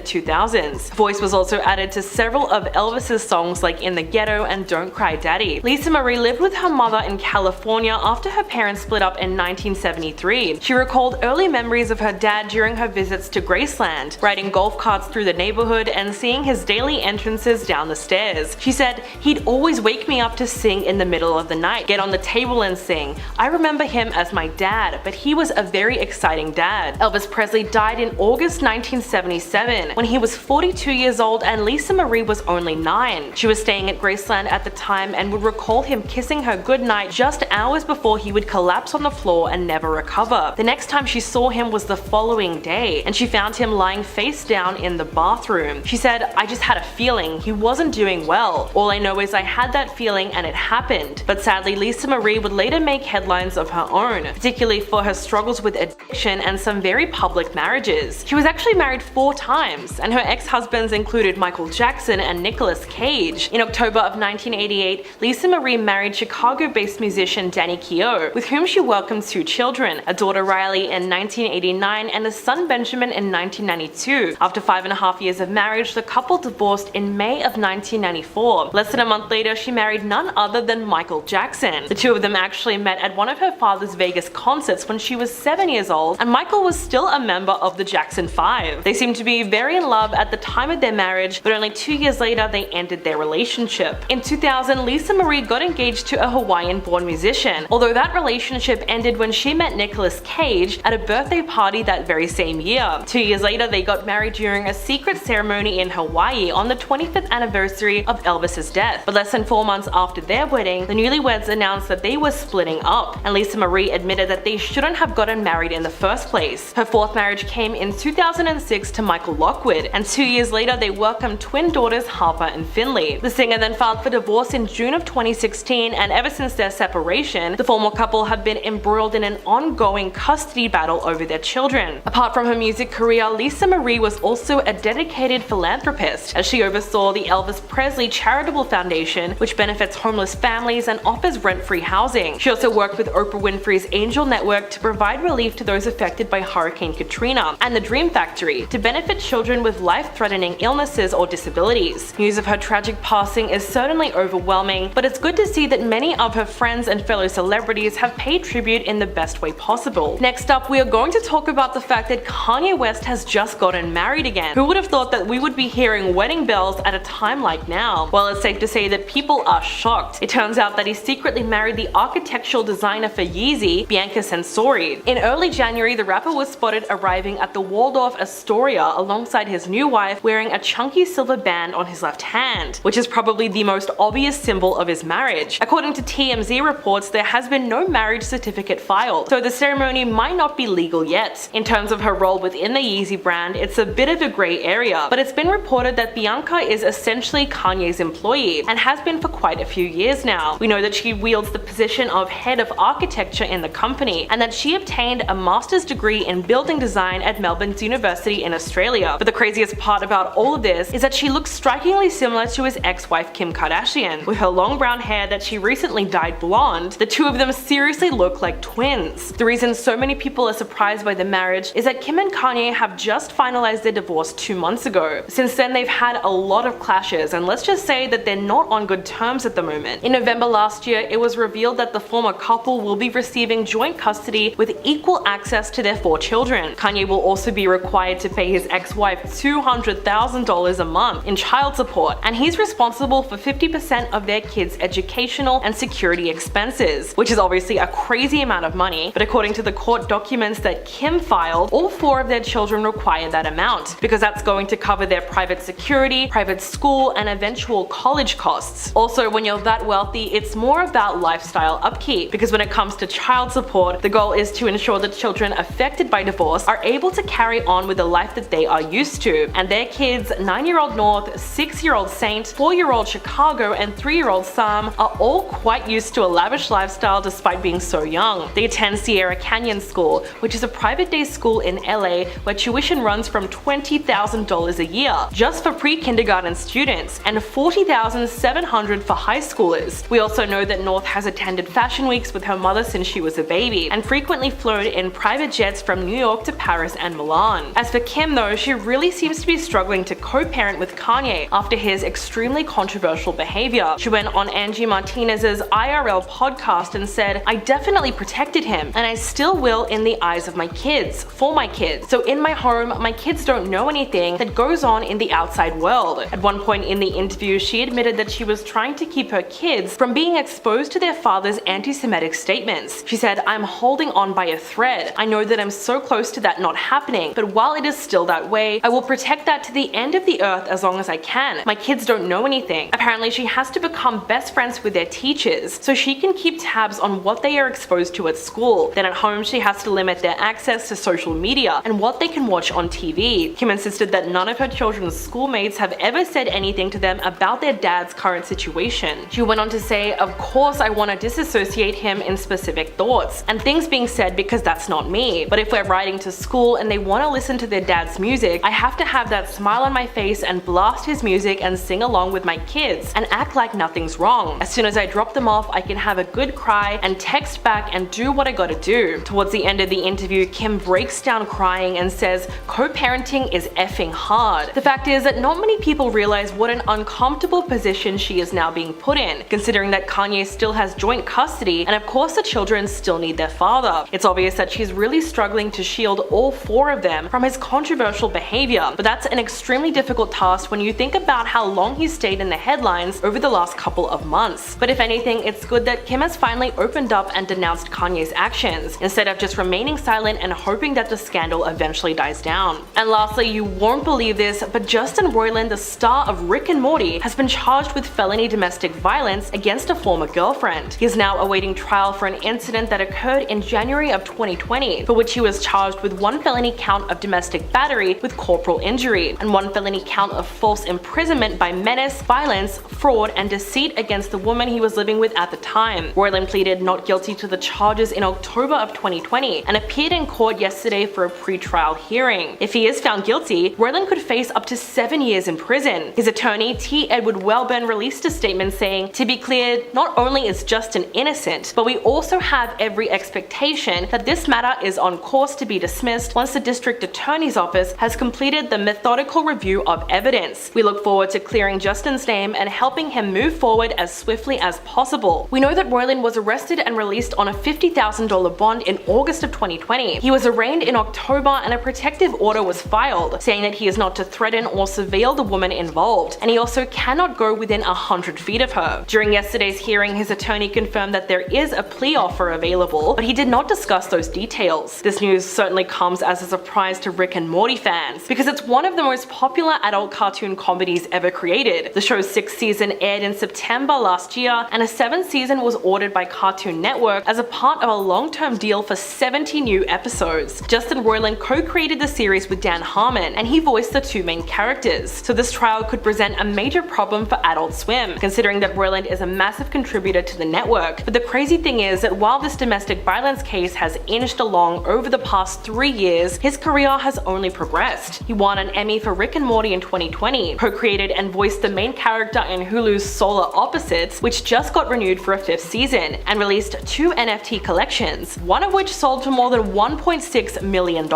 2000s. Voice was also added to several of Elvis's songs like In the Ghetto and Don't Cry Daddy. Lisa Marie lived with her mother in California after her parents split up in 1973. She recalled recalled early memories of her dad during her visits to Graceland, riding golf carts through the neighborhood and seeing his daily entrances down the stairs. She said, "He'd always wake me up to sing in the middle of the night, get on the table and sing. I remember him as my dad, but he was a very exciting dad." Elvis Presley died in August 1977 when he was 42 years old and Lisa Marie was only 9. She was staying at Graceland at the time and would recall him kissing her goodnight just hours before he would collapse on the floor and never recover. The next time she saw him was the following day, and she found him lying face down in the bathroom. She said, "I just had a feeling he wasn't doing well. All I know is I had that feeling and it happened." But sadly, Lisa Marie would later make headlines of her own, particularly for her struggles with addiction and some very public marriages. She was actually married 4 times, and her ex-husbands included Michael Jackson and Nicolas Cage. In October of 1988, Lisa Marie married Chicago-based musician Danny Keough, with whom she welcomed 2 children, a daughter Riley in 1989 and a son Benjamin in 1992. After 5.5 years of marriage, the couple divorced in May of 1994. Less than a month later, she married none other than Michael Jackson. The two of them actually met at one of her father's Vegas concerts when she was 7 years old, and Michael was still a member of the Jackson 5. They seemed to be very in love at the time of their marriage, but only 2 years later they ended their relationship. In 2000, Lisa Marie got engaged to a Hawaiian-born musician, although that relationship ended when she met Nicolas Cage at a birthday party that very same year. 2 years later, they got married during a secret ceremony in Hawaii on the 25th anniversary of Elvis's death. But less than 4 months after their wedding, the newlyweds announced that they were splitting up, and Lisa Marie admitted that they shouldn't have gotten married in the first place. Her 4th marriage came in 2006 to Michael Lockwood, and 2 years later they welcomed twin daughters Harper and Finley. The singer then filed for divorce in June of 2016, and ever since their separation, the former couple have been embroiled in an ongoing custody battle over their children. Apart from her music career, Lisa Marie was also a dedicated philanthropist, as she oversaw the Elvis Presley Charitable Foundation, which benefits homeless families and offers rent-free housing. She also worked with Oprah Winfrey's Angel Network to provide relief to those affected by Hurricane Katrina, and the Dream Factory to benefit children with life-threatening illnesses or disabilities. News of her tragic passing is certainly overwhelming, but it's good to see that many of her friends and fellow celebrities have paid tribute in the best way possible. Next up, we are going to talk about the fact that Kanye West has just gotten married again. Who would have thought that we would be hearing wedding bells at a time like now? Well, it's safe to say that people are shocked. It turns out that he secretly married the architectural designer for Yeezy, Bianca Censori. In early January, the rapper was spotted arriving at the Waldorf Astoria alongside his new wife, wearing a chunky silver band on his left hand, which is probably the most obvious symbol of his marriage. According to TMZ reports, there has been no marriage certificate filed, so the ceremony might not be legal yet. In terms of her role within the Yeezy brand, it's a bit of a grey area, but it's been reported that Bianca is essentially Kanye's employee, and has been for quite a few years now. We know that she wields the position of head of architecture in the company, and that she obtained a master's degree in building design at Melbourne's University in Australia. But the craziest part about all of this is that she looks strikingly similar to his ex-wife Kim Kardashian. With her long brown hair that she recently dyed blonde, the two of them seriously look like twins. The reason so many people are surprised by the marriage is that Kim and Kanye have just finalized their divorce 2 months ago. Since then, they've had a lot of clashes, and let's just say that they're not on good terms at the moment. In November last year, it was revealed that the former couple will be receiving joint custody with equal access to their 4 children. Kanye will also be required to pay his ex-wife $200,000 a month in child support, and he's responsible for 50% of their kids' educational and security expenses, which is obviously a crazy amount of money, but according to the court documents that Kim filed, all 4 of their children require that amount, because that's going to cover their private security, private school, and eventual college costs. Also, when you're that wealthy, it's more about lifestyle upkeep, because when it comes to child support, the goal is to ensure that children affected by divorce are able to carry on with the life that they are used to, and their kids, 9-year-old North, 6-year-old Saint, 4-year-old Chicago, and 3-year-old Sam, are all quite used to a lavish lifestyle despite being so young. They attend Sierra Canyon School, which is a private day school in LA where tuition runs from $20,000 a year just for pre-kindergarten students, and $40,700 for high schoolers. We also know that North has attended fashion weeks with her mother since she was a baby, and frequently flown in private jets from New York to Paris and Milan. As for Kim though, she really seems to be struggling to co-parent with Kanye after his extremely controversial behavior. She went on Angie Martinez's IRL podcast and said, "I definitely protected him, and I still will in the eyes of my kids, for my kids. So in my home, my kids don't know anything that goes on in the outside world. At one point in the interview, she admitted that she was trying to keep her kids from being exposed to their father's anti-Semitic statements. She said, "I'm holding on by a thread. I know that I'm so close to that not happening, but while it is still that way, I will protect that to the end of the earth as long as I can. My kids don't know anything." Apparently, she has to become best friends with their teachers so she can keep tabs on what they are exposed to at school. Then at home, she has to limit their access to social media and what they can watch on TV. Kim insisted that none of her children's schoolmates have ever said anything to them about their dad's current situation. She went on to say, "Of course I want to disassociate him in specific thoughts and things being said because that's not me. But if we're riding to school and they want to listen to their dad's music, I have to have that smile on my face and blast his music and sing along with my kids and act like nothing's wrong. As soon as I drop them off, I can have a good cry and text back and do what I gotta do." Towards the end of the interview, Kim breaks down crying and says, "Co-parenting is effing hard." The fact is that not many people realize what an uncomfortable position she is now being put in, considering that Kanye still has joint custody and of course the children still need their father. It's obvious that she's really struggling to shield all four of them from his controversial behavior, but that's an extremely difficult task when you think about how long he's stayed in the headlines over the last couple of months. But if anything, it's good that Kim has finally opened up and denounced Kanye's actions, instead of just remaining silent and hoping that the scandal eventually dies down. And lastly, you won't believe this, but Justin Roiland, the star of Rick and Morty, has been charged with felony domestic violence against a former girlfriend. He is now awaiting trial for an incident that occurred in January of 2020, for which he was charged with one felony count of domestic battery with corporal injury, and one felony count of false imprisonment by menace, violence, fraud, and deceit against the woman he was living with at the time. Roiland pleaded not guilty to the charges in October of 2020 and appeared in court yesterday for a pre-trial hearing. If he is found guilty, Roiland could face up to 7 years in prison. His attorney, T. Edward Wellburn, released a statement saying, "To be clear, not only is Justin innocent, but we also have every expectation that this matter is on course to be dismissed once the district attorney's office has completed the methodical review of evidence. We look forward to clearing Justin's name and helping him move forward as swiftly as possible." We know that Roiland was arrested and released on a $50,000 bond in August of 2020. He was arraigned in October and a protective order was filed, saying that he is not to threaten or surveil the woman involved, and he also cannot go within 100 feet of her. During yesterday's hearing, his attorney confirmed that there is a plea offer available, but he did not discuss those details. This news certainly comes as a surprise to Rick and Morty fans, because it's one of the most popular adult cartoon comedies ever created. The show's 6th season aired in September last year, and a 7th season was ordered by Cartoon Network as a part of a long-term deal for 70 new episodes. Justin Roiland co-created the series with Dan Harmon, and he voiced the two main characters. So this trial could present a major problem for Adult Swim, considering that Roiland is a massive contributor to the network. But the crazy thing is that while this domestic violence case has inched along over the past 3 years, his career has only progressed. He won an Emmy for Rick and Morty in 2020, co-created and voiced the main character in Hulu's Solar Opposites, which just got renewed for a 5th season, and released 2 NFT collections, one of which sold for more than $1.6 million.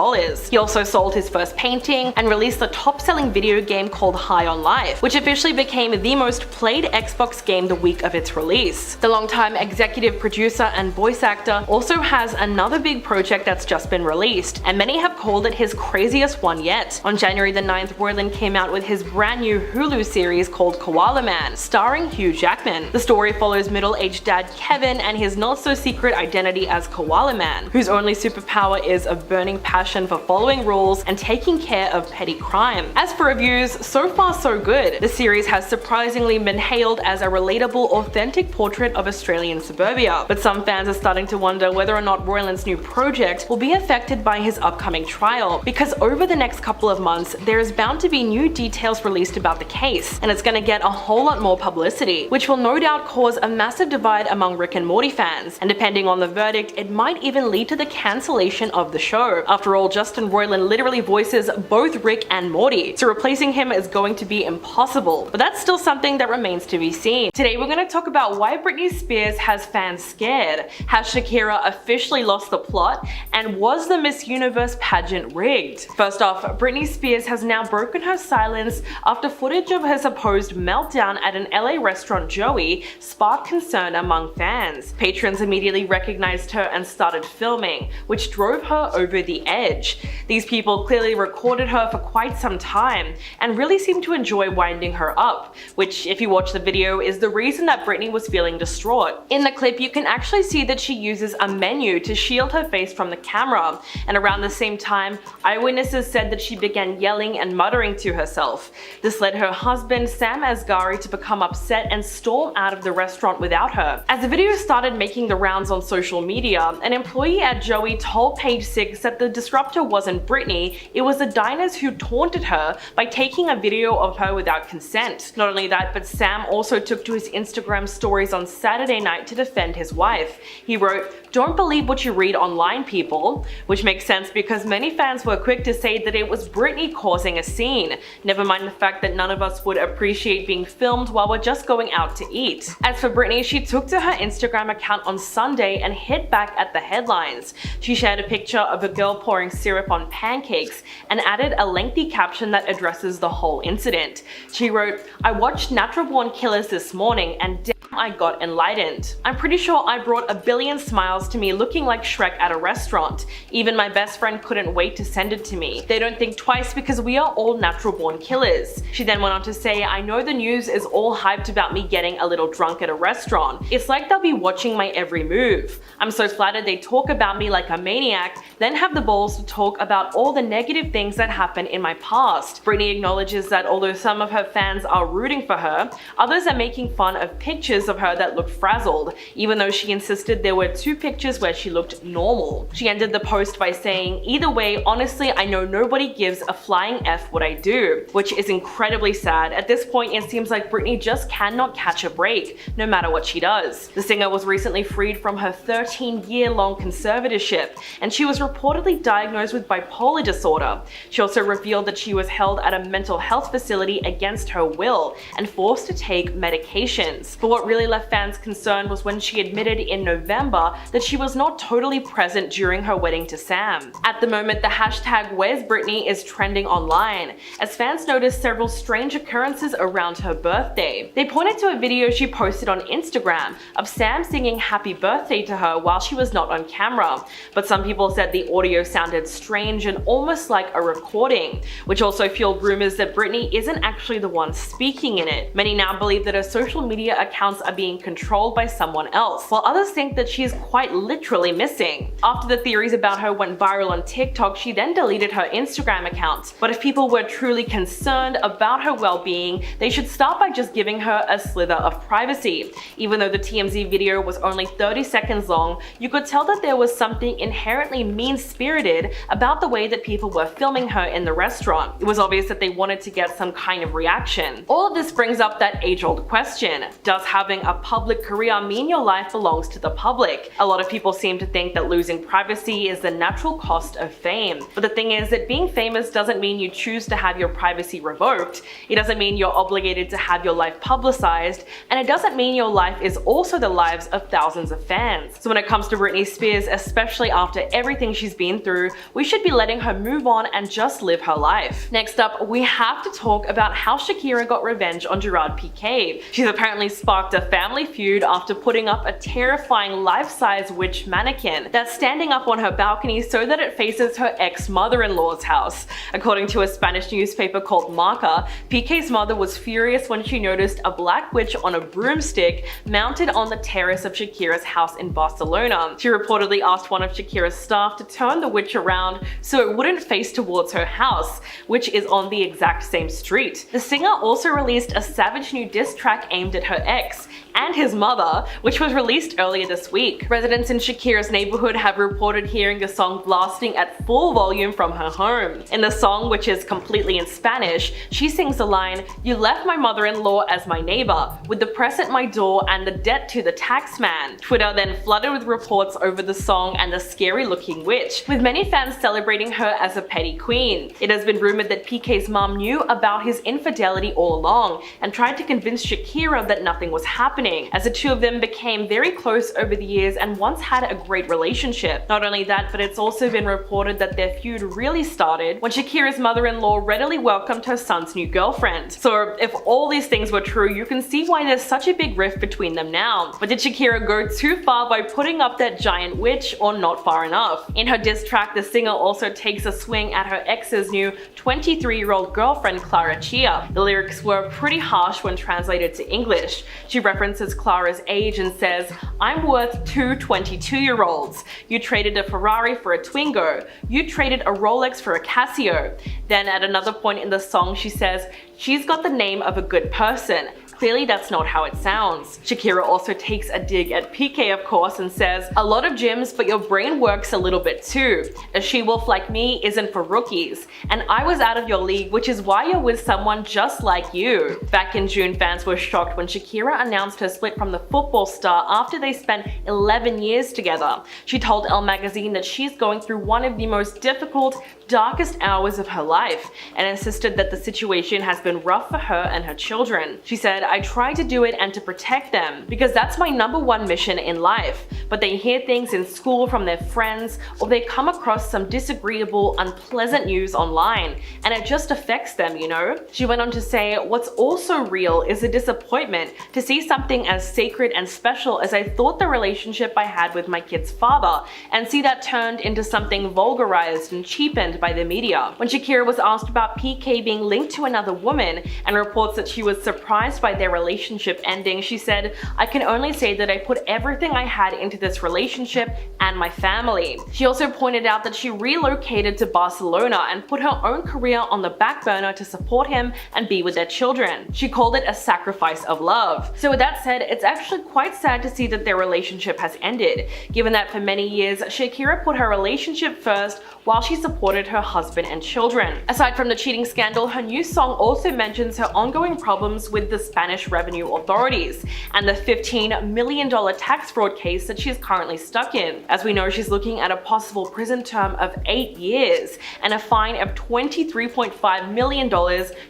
He also sold his first painting and released the top-selling video game called High on Life, which officially became the most played Xbox game the week of its release. The longtime executive producer and voice actor also has another big project that's just been released, and many have called it his craziest one yet. On January the 9th, Roiland came out with his brand new Hulu series called Koala Man, starring Hugh Jackman. The story follows middle-aged dad Kevin and his not-so-secret identity as Koala Man, whose only superpower is a burning passion for following rules and taking care of petty crime. As for reviews, so far so good. The series has surprisingly been hailed as a relatable, authentic portrait of Australian suburbia, but some fans are starting to wonder whether or not Roiland's new project will be affected by his upcoming trial, because over the next couple of months, there is bound to be new details released about the case, and it's gonna get a whole lot more publicity, which will no doubt cause a massive divide among Rick and Morty fans, and depending on the verdict, it might even lead to the cancellation of the show. After all, Justin Roiland literally voices both Rick and Morty, so replacing him is going to be impossible, but that's still something that remains to be seen. Today we're going to talk about why Britney Spears has fans scared, has Shakira officially lost the plot, and was the Miss Universe pageant rigged? First off, Britney Spears has now broken her silence after footage of her supposed meltdown at an LA restaurant Joey sparked concern among fans. Patrons immediately recognized her and started filming, filming, which drove her over the edge. These people clearly recorded her for quite some time and really seemed to enjoy winding her up, which, if you watch the video, is the reason that Britney was feeling distraught. In the clip, you can actually see that she uses a menu to shield her face from the camera, and around the same time, eyewitnesses said that she began yelling and muttering to herself. This led her husband, Sam Asghari, to become upset and storm out of the restaurant without her. As the video started making the rounds on social media, an employee at Joey told Page Six that the disruptor wasn't Britney, it was the diners who taunted her by taking a video of her without consent. Not only that, but Sam also took to his Instagram stories on Saturday night to defend his wife. He wrote, "Don't believe what you read online, people," which makes sense because many fans were quick to say that it was Britney causing a scene. Never mind the fact that none of us would appreciate being filmed while we're just going out to eat. As for Britney, she took to her Instagram account on Sunday and hit back at the headlines. She shared a picture of a girl pouring syrup on pancakes and added a lengthy caption that addresses the whole incident. She wrote, "I watched Natural Born Killers this morning and damn, I got enlightened. I'm pretty sure I brought a billion smiles to me looking like Shrek at a restaurant. Even my best friend couldn't wait to send it to me. They don't think twice because we are all natural born killers." She then went on to say, "I know the news is all hyped about me getting a little drunk at a restaurant. It's like they'll be watching my every move. I'm so flattered they talk about me like a maniac, then have the balls to talk about all the negative things that happened in my past." Britney acknowledges that although some of her fans are rooting for her, others are making fun of pictures of her that looked frazzled, even though she insisted there were 2 pictures where she looked normal. She ended the post by saying, "Either way, honestly, I know nobody gives a flying F what I do," which is incredibly sad. At this point, it seems like Britney just cannot catch a break, no matter what she does. The singer was recently freed from her 13-year-long conservatorship, and she was reportedly diagnosed with bipolar disorder. She also revealed that she was held at a mental health facility against her will and forced to take medications. But what really left fans concerned was when she admitted in November that she was not totally present during her wedding to Sam. At the moment, the hashtag Where's Britney is trending online, as fans noticed several strange occurrences around her birthday. They pointed to a video she posted on Instagram of Sam singing happy birthday to her while she was not on camera, but some people said the audio sounded strange and almost like a recording, which also fueled rumors that Britney isn't actually the one speaking in it. Many now believe that her social media accounts are being controlled by someone else, while others think that she is quite literally missing. After the theories about her went viral on TikTok, she then deleted her Instagram account. But if people were truly concerned about her well-being, they should start by just giving her a slither of privacy. Even though the TMZ video was only 30 seconds long, you could tell that there was something inherently mean-spirited about the way that people were filming her in the restaurant. It was obvious that they wanted to get some kind of reaction. All of this brings up that age-old question: does having a public career mean your life belongs to the public? A lot of people seem to think that losing privacy is the natural cost of fame. But the thing is that being famous doesn't mean you choose to have your privacy revoked. It doesn't mean you're obligated to have your life publicized, and it doesn't mean your life is also the lives of thousands of fans. So when it comes to Britney Spears, especially after everything she's been through, we should be letting her move on and just live her life. Next up, we have to talk about how Shakira got revenge on Gerard Piqué. She's apparently sparked a family feud after putting up a terrifying life-size witch mannequin that's standing up on her balcony so that it faces her ex-mother-in-law's house. According to a Spanish newspaper called Marca, Piqué's mother was furious when she noticed a black witch on a broomstick mounted on the terrace of Shakira's house in Barcelona. She reportedly asked one of Shakira's staff to turn the witch around so it wouldn't face towards her house, which is on the exact same street. The singer also released a savage new diss track aimed at her ex and his mother, which was released earlier this week. Residents in Shakira's neighborhood have reported hearing the song blasting at full volume from her home. In the song, which is completely in Spanish, she sings the line, "You left my mother-in-law as my neighbor, with the press at my door and the debt to the tax man." Twitter then flooded with reports over the song and the scary-looking witch, with many fans celebrating her as a petty queen. It has been rumored that Piqué's mom knew about his infidelity all along and tried to convince Shakira that nothing was happening, as the two of them became very close over the years and once had a great relationship. Not only that, but it's also been reported that their feud really started when Shakira's mother-in-law readily welcomed her son's new girlfriend. So if all these things were true, you can see why there's such a big rift between them now. But did Shakira go too far by putting up that giant witch, or not far enough? In her diss track, the singer also takes a swing at her ex's new 23-year-old girlfriend Clara Chia. The lyrics were pretty harsh when translated to English. She references Clara's age and says, "I'm worth two 22-year-olds. You traded a Ferrari for a Twingo. You traded a Rolex for a Casio." Then at another point in the song she says, "She's got the name of a good person. Clearly that's not how it sounds." Shakira also takes a dig at PK, of course, and says, "A lot of gyms, but your brain works a little bit too. A she-wolf like me isn't for rookies. And I was out of your league, which is why you're with someone just like you." Back in June, fans were shocked when Shakira announced her split from the football star after they spent 11 years together. She told Elle magazine that she's going through one of the most difficult, darkest hours of her life, and insisted that the situation has been rough for her and her children. She said, "I try to do it and to protect them, because that's my #1 mission in life. But they hear things in school from their friends, or they come across some disagreeable, unpleasant news online, and it just affects them, you know?" She went on to say, "What's also real is a disappointment to see something as sacred and special as I thought the relationship I had with my kid's father, and see that turned into something vulgarized and cheapened by the media." When Shakira was asked about PK being linked to another woman and reports that she was surprised by their relationship ending, she said, "I can only say that I put everything I had into this relationship and my family." She also pointed out that she relocated to Barcelona and put her own career on the back burner to support him and be with their children. She called it a sacrifice of love. So with that said, it's actually quite sad to see that their relationship has ended, given that for many years, Shakira put her relationship first while she supported her husband and children. Aside from the cheating scandal, her new song also mentions her ongoing problems with the Spanish revenue authorities and the $15 million tax fraud case that she is currently stuck in. As we know, she's looking at a possible prison term of 8 years and a fine of $23.5 million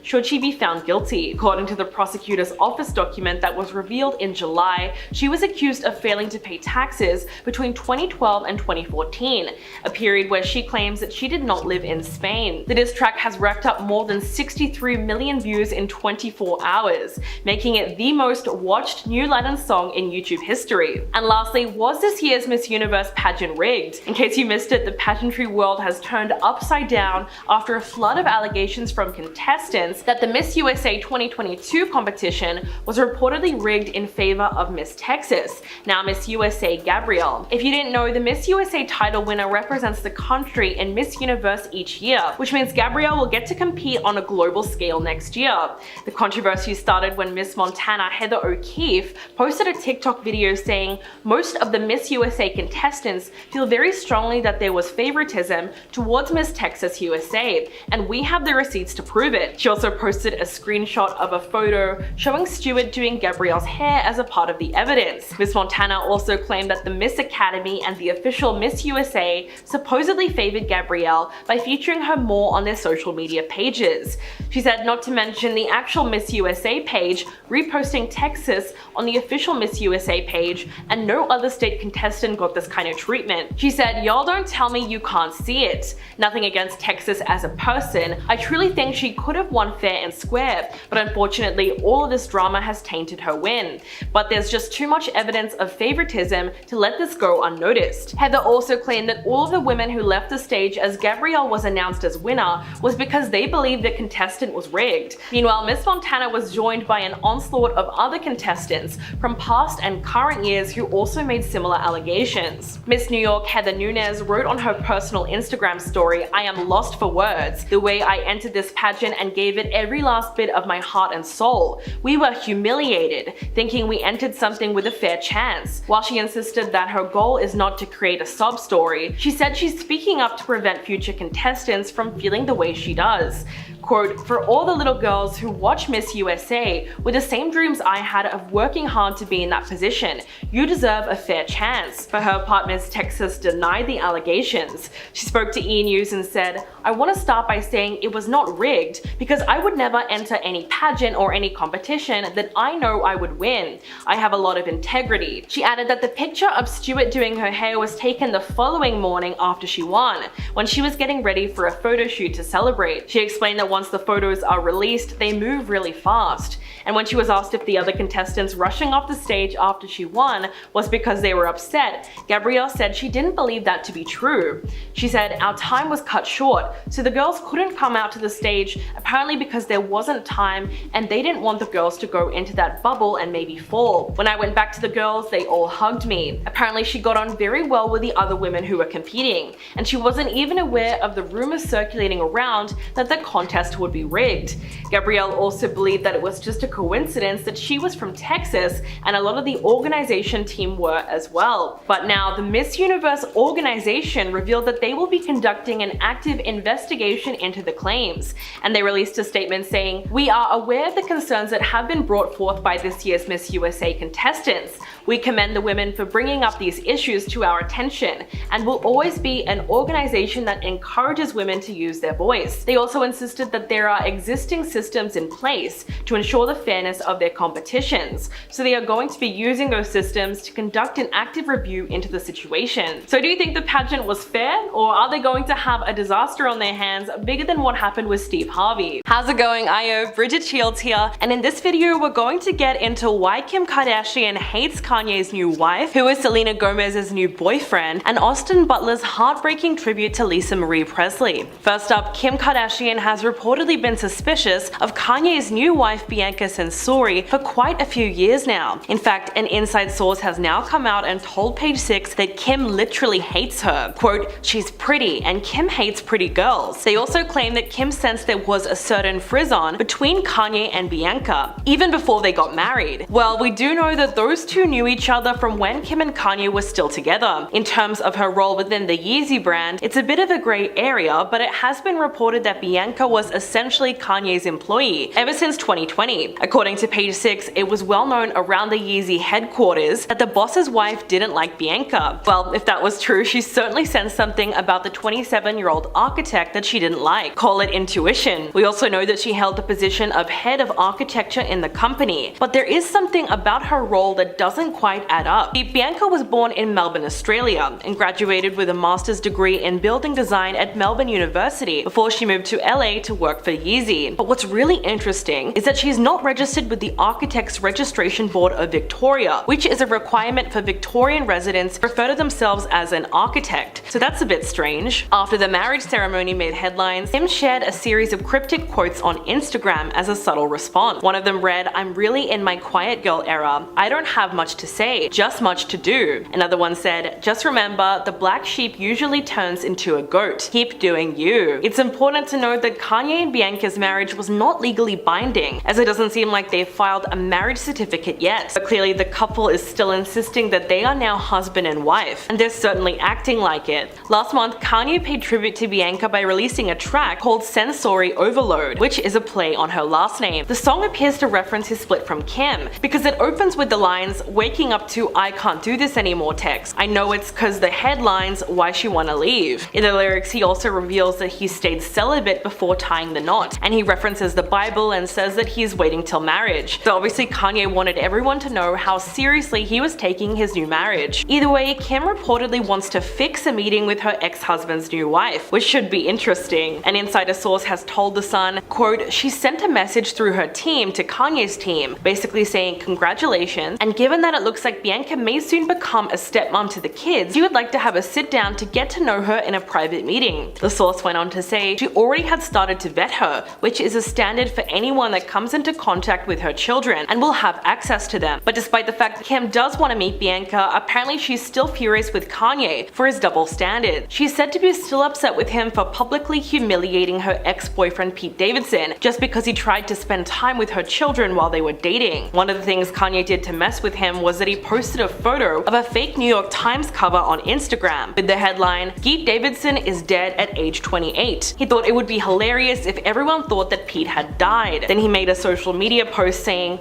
should she be found guilty. According to the prosecutor's office document that was revealed in July, she was accused of failing to pay taxes between 2012 and 2014, a period where she claims that she did not live in Spain. The diss track has racked up more than 63 million views in 24 hours, making it the most watched new Latin song in YouTube history. And lastly, was this year's Miss Universe pageant rigged? In case you missed it, the pageantry world has turned upside down after a flood of allegations from contestants that the Miss USA 2022 competition was reportedly rigged in favor of Miss Texas, now Miss USA Gabrielle. If you didn't know, the Miss USA title winner represents the country in Miss Universe each year, which means Gabrielle will get to compete on a global scale next year. The controversy started when Miss Montana Heather O'Keefe posted a TikTok video saying most of the Miss USA contestants feel very strongly that there was favoritism towards Miss Texas USA, and we have the receipts to prove it. She also posted a screenshot of a photo showing Stewart doing Gabrielle's hair as a part of the evidence. Miss Montana also claimed that the Miss Academy and the official Miss USA supposedly favored Gabrielle by featuring her more on their social media pages. She said not to mention the actual Miss USA page reposting Texas on the official Miss USA page, and no other state contestant got this kind of treatment. She said, "Y'all don't tell me you can't see it. Nothing against Texas as a person. I truly think she could have won fair and square, but unfortunately all of this drama has tainted her win. But there's just too much evidence of favoritism to let this go unnoticed." Heather also claimed that all of the women who left the stage as Gabrielle was announced as winner was because they believed the contestant was rigged. Meanwhile, Miss Montana was joined by an onslaught of other contestants from past and current years who also made similar allegations. Miss New York Heather Nunez wrote on her personal Instagram story, "I am lost for words. The way I entered this pageant and gave it every last bit of my heart and soul. We were humiliated, thinking we entered something with a fair chance." While she insisted that her goal is not to create a sob story, she said she's speaking up to prevent future contestants from feeling the way she does. Quote, "For all the little girls who watch Miss USA with the same dreams I had of working hard to be in that position, you deserve a fair chance." For her part, Miss Texas denied the allegations. She spoke to E! News and said, "I want to start by saying it was not rigged because I would never enter any pageant or any competition that I know I would win. I have a lot of integrity." She added that the picture of Stewart doing her hair was taken the following morning after she won, when she was getting ready for a photo shoot to celebrate. She explained that once the photos are released, they move really fast. And when she was asked if the other contestants rushing off the stage after she won was because they were upset, Gabrielle said she didn't believe that to be true. She said, "Our time was cut short, so the girls couldn't come out to the stage, apparently because there wasn't time and they didn't want the girls to go into that bubble and maybe fall. When I went back to the girls, they all hugged me." Apparently she got on very well with the other women who were competing, and she wasn't even aware of the rumors circulating around that the contest would be rigged. Gabrielle also believed that it was just a coincidence that she was from Texas and a lot of the organization team were as well. But now the Miss Universe organization revealed that they will be conducting an active investigation into the claims, and they released a statement saying, "We are aware of the concerns that have been brought forth by this year's Miss USA contestants. We commend the women for bringing up these issues to our attention and will always be an organization that encourages women to use their voice." They also insisted that there are existing systems in place to ensure the fairness of their competitions, so they are going to be using those systems to conduct an active review into the situation. So do you think the pageant was fair, or are they going to have a disaster on their hands bigger than what happened with Steve Harvey? How's it going, Io? Bridget Shields here, and in this video we're going to get into why Kim Kardashian hates Kanye's new wife, who is Selena Gomez's new boyfriend, and Austin Butler's heartbreaking tribute to Lisa Marie Presley. First up, Kim Kardashian has reportedly been suspicious of Kanye's new wife Bianca Censori for quite a few years now. In fact, an inside source has now come out and told Page 6 that Kim literally hates her. Quote, "She's pretty and Kim hates pretty girls." They also claim that Kim sensed there was a certain frisson between Kanye and Bianca, even before they got married. Well, we do know that those two knew each other from when Kim and Kanye were still together. In terms of her role within the Yeezy brand, it's a bit of a grey area, but it has been reported that Bianca was essentially Kanye's employee ever since 2020. According to Page 6, it was well known around the Yeezy headquarters that the boss's wife didn't like Bianca. Well, if that was true, she certainly sensed something about the 27-year-old architect that she didn't like. Call it intuition. We also know that she held the position of head of architecture in the company, but there is something about her role that doesn't quite add up. Bianca was born in Melbourne, Australia, and graduated with a master's degree in building design at Melbourne University before she moved to LA to work for Yeezy. But what's really interesting is that she's not registered with the Architects Registration Board of Victoria, which is a requirement for Victorian residents to refer to themselves as an architect. So that's a bit strange. After the marriage ceremony made headlines, Kim shared a series of cryptic quotes on Instagram as a subtle response. One of them read, "I'm really in my quiet girl era. I don't have much to say, just much to do." Another one said, "Just remember, the black sheep usually turns into a goat. Keep doing you." It's important to note that Kanye and Bianca's marriage was not legally binding, as it doesn't seem like they've filed a marriage certificate yet. But clearly the couple is still insisting that they are now husband and wife, and they're certainly acting like it. Last month, Kanye paid tribute to Bianca by releasing a track called Sensory Overload, which is a play on her last name. The song appears to reference his split from Kim, because it opens with the lines, "Waking up to I can't do this anymore" text. I know it's cause the headlines, "Why she wanna leave?" In the lyrics, he also reveals that he stayed celibate before tying the knot, and he references the Bible and says that he's waiting till marriage. So obviously Kanye wanted everyone to know how seriously he was taking his new marriage. Either way, Kim reportedly wants to fix a meeting with her ex-husband's new wife, which should be interesting. An insider source has told The Sun, quote, "She sent a message through her team to Kanye's team, basically saying congratulations, and given that it looks like Bianca may soon become a stepmom to the kids, she would like to have a sit down to get to know her in a private meeting." The source went on to say she already had started to vet her, which is a standard for anyone that comes into contact contact with her children and will have access to them. But despite the fact that Kim does want to meet Bianca, apparently she's still furious with Kanye for his double standard. She's said to be still upset with him for publicly humiliating her ex-boyfriend Pete Davidson just because he tried to spend time with her children while they were dating. One of the things Kanye did to mess with him was that he posted a photo of a fake New York Times cover on Instagram with the headline, "Pete Davidson is dead at age 28. He thought it would be hilarious if everyone thought that Pete had died." Then he made a social media post saying,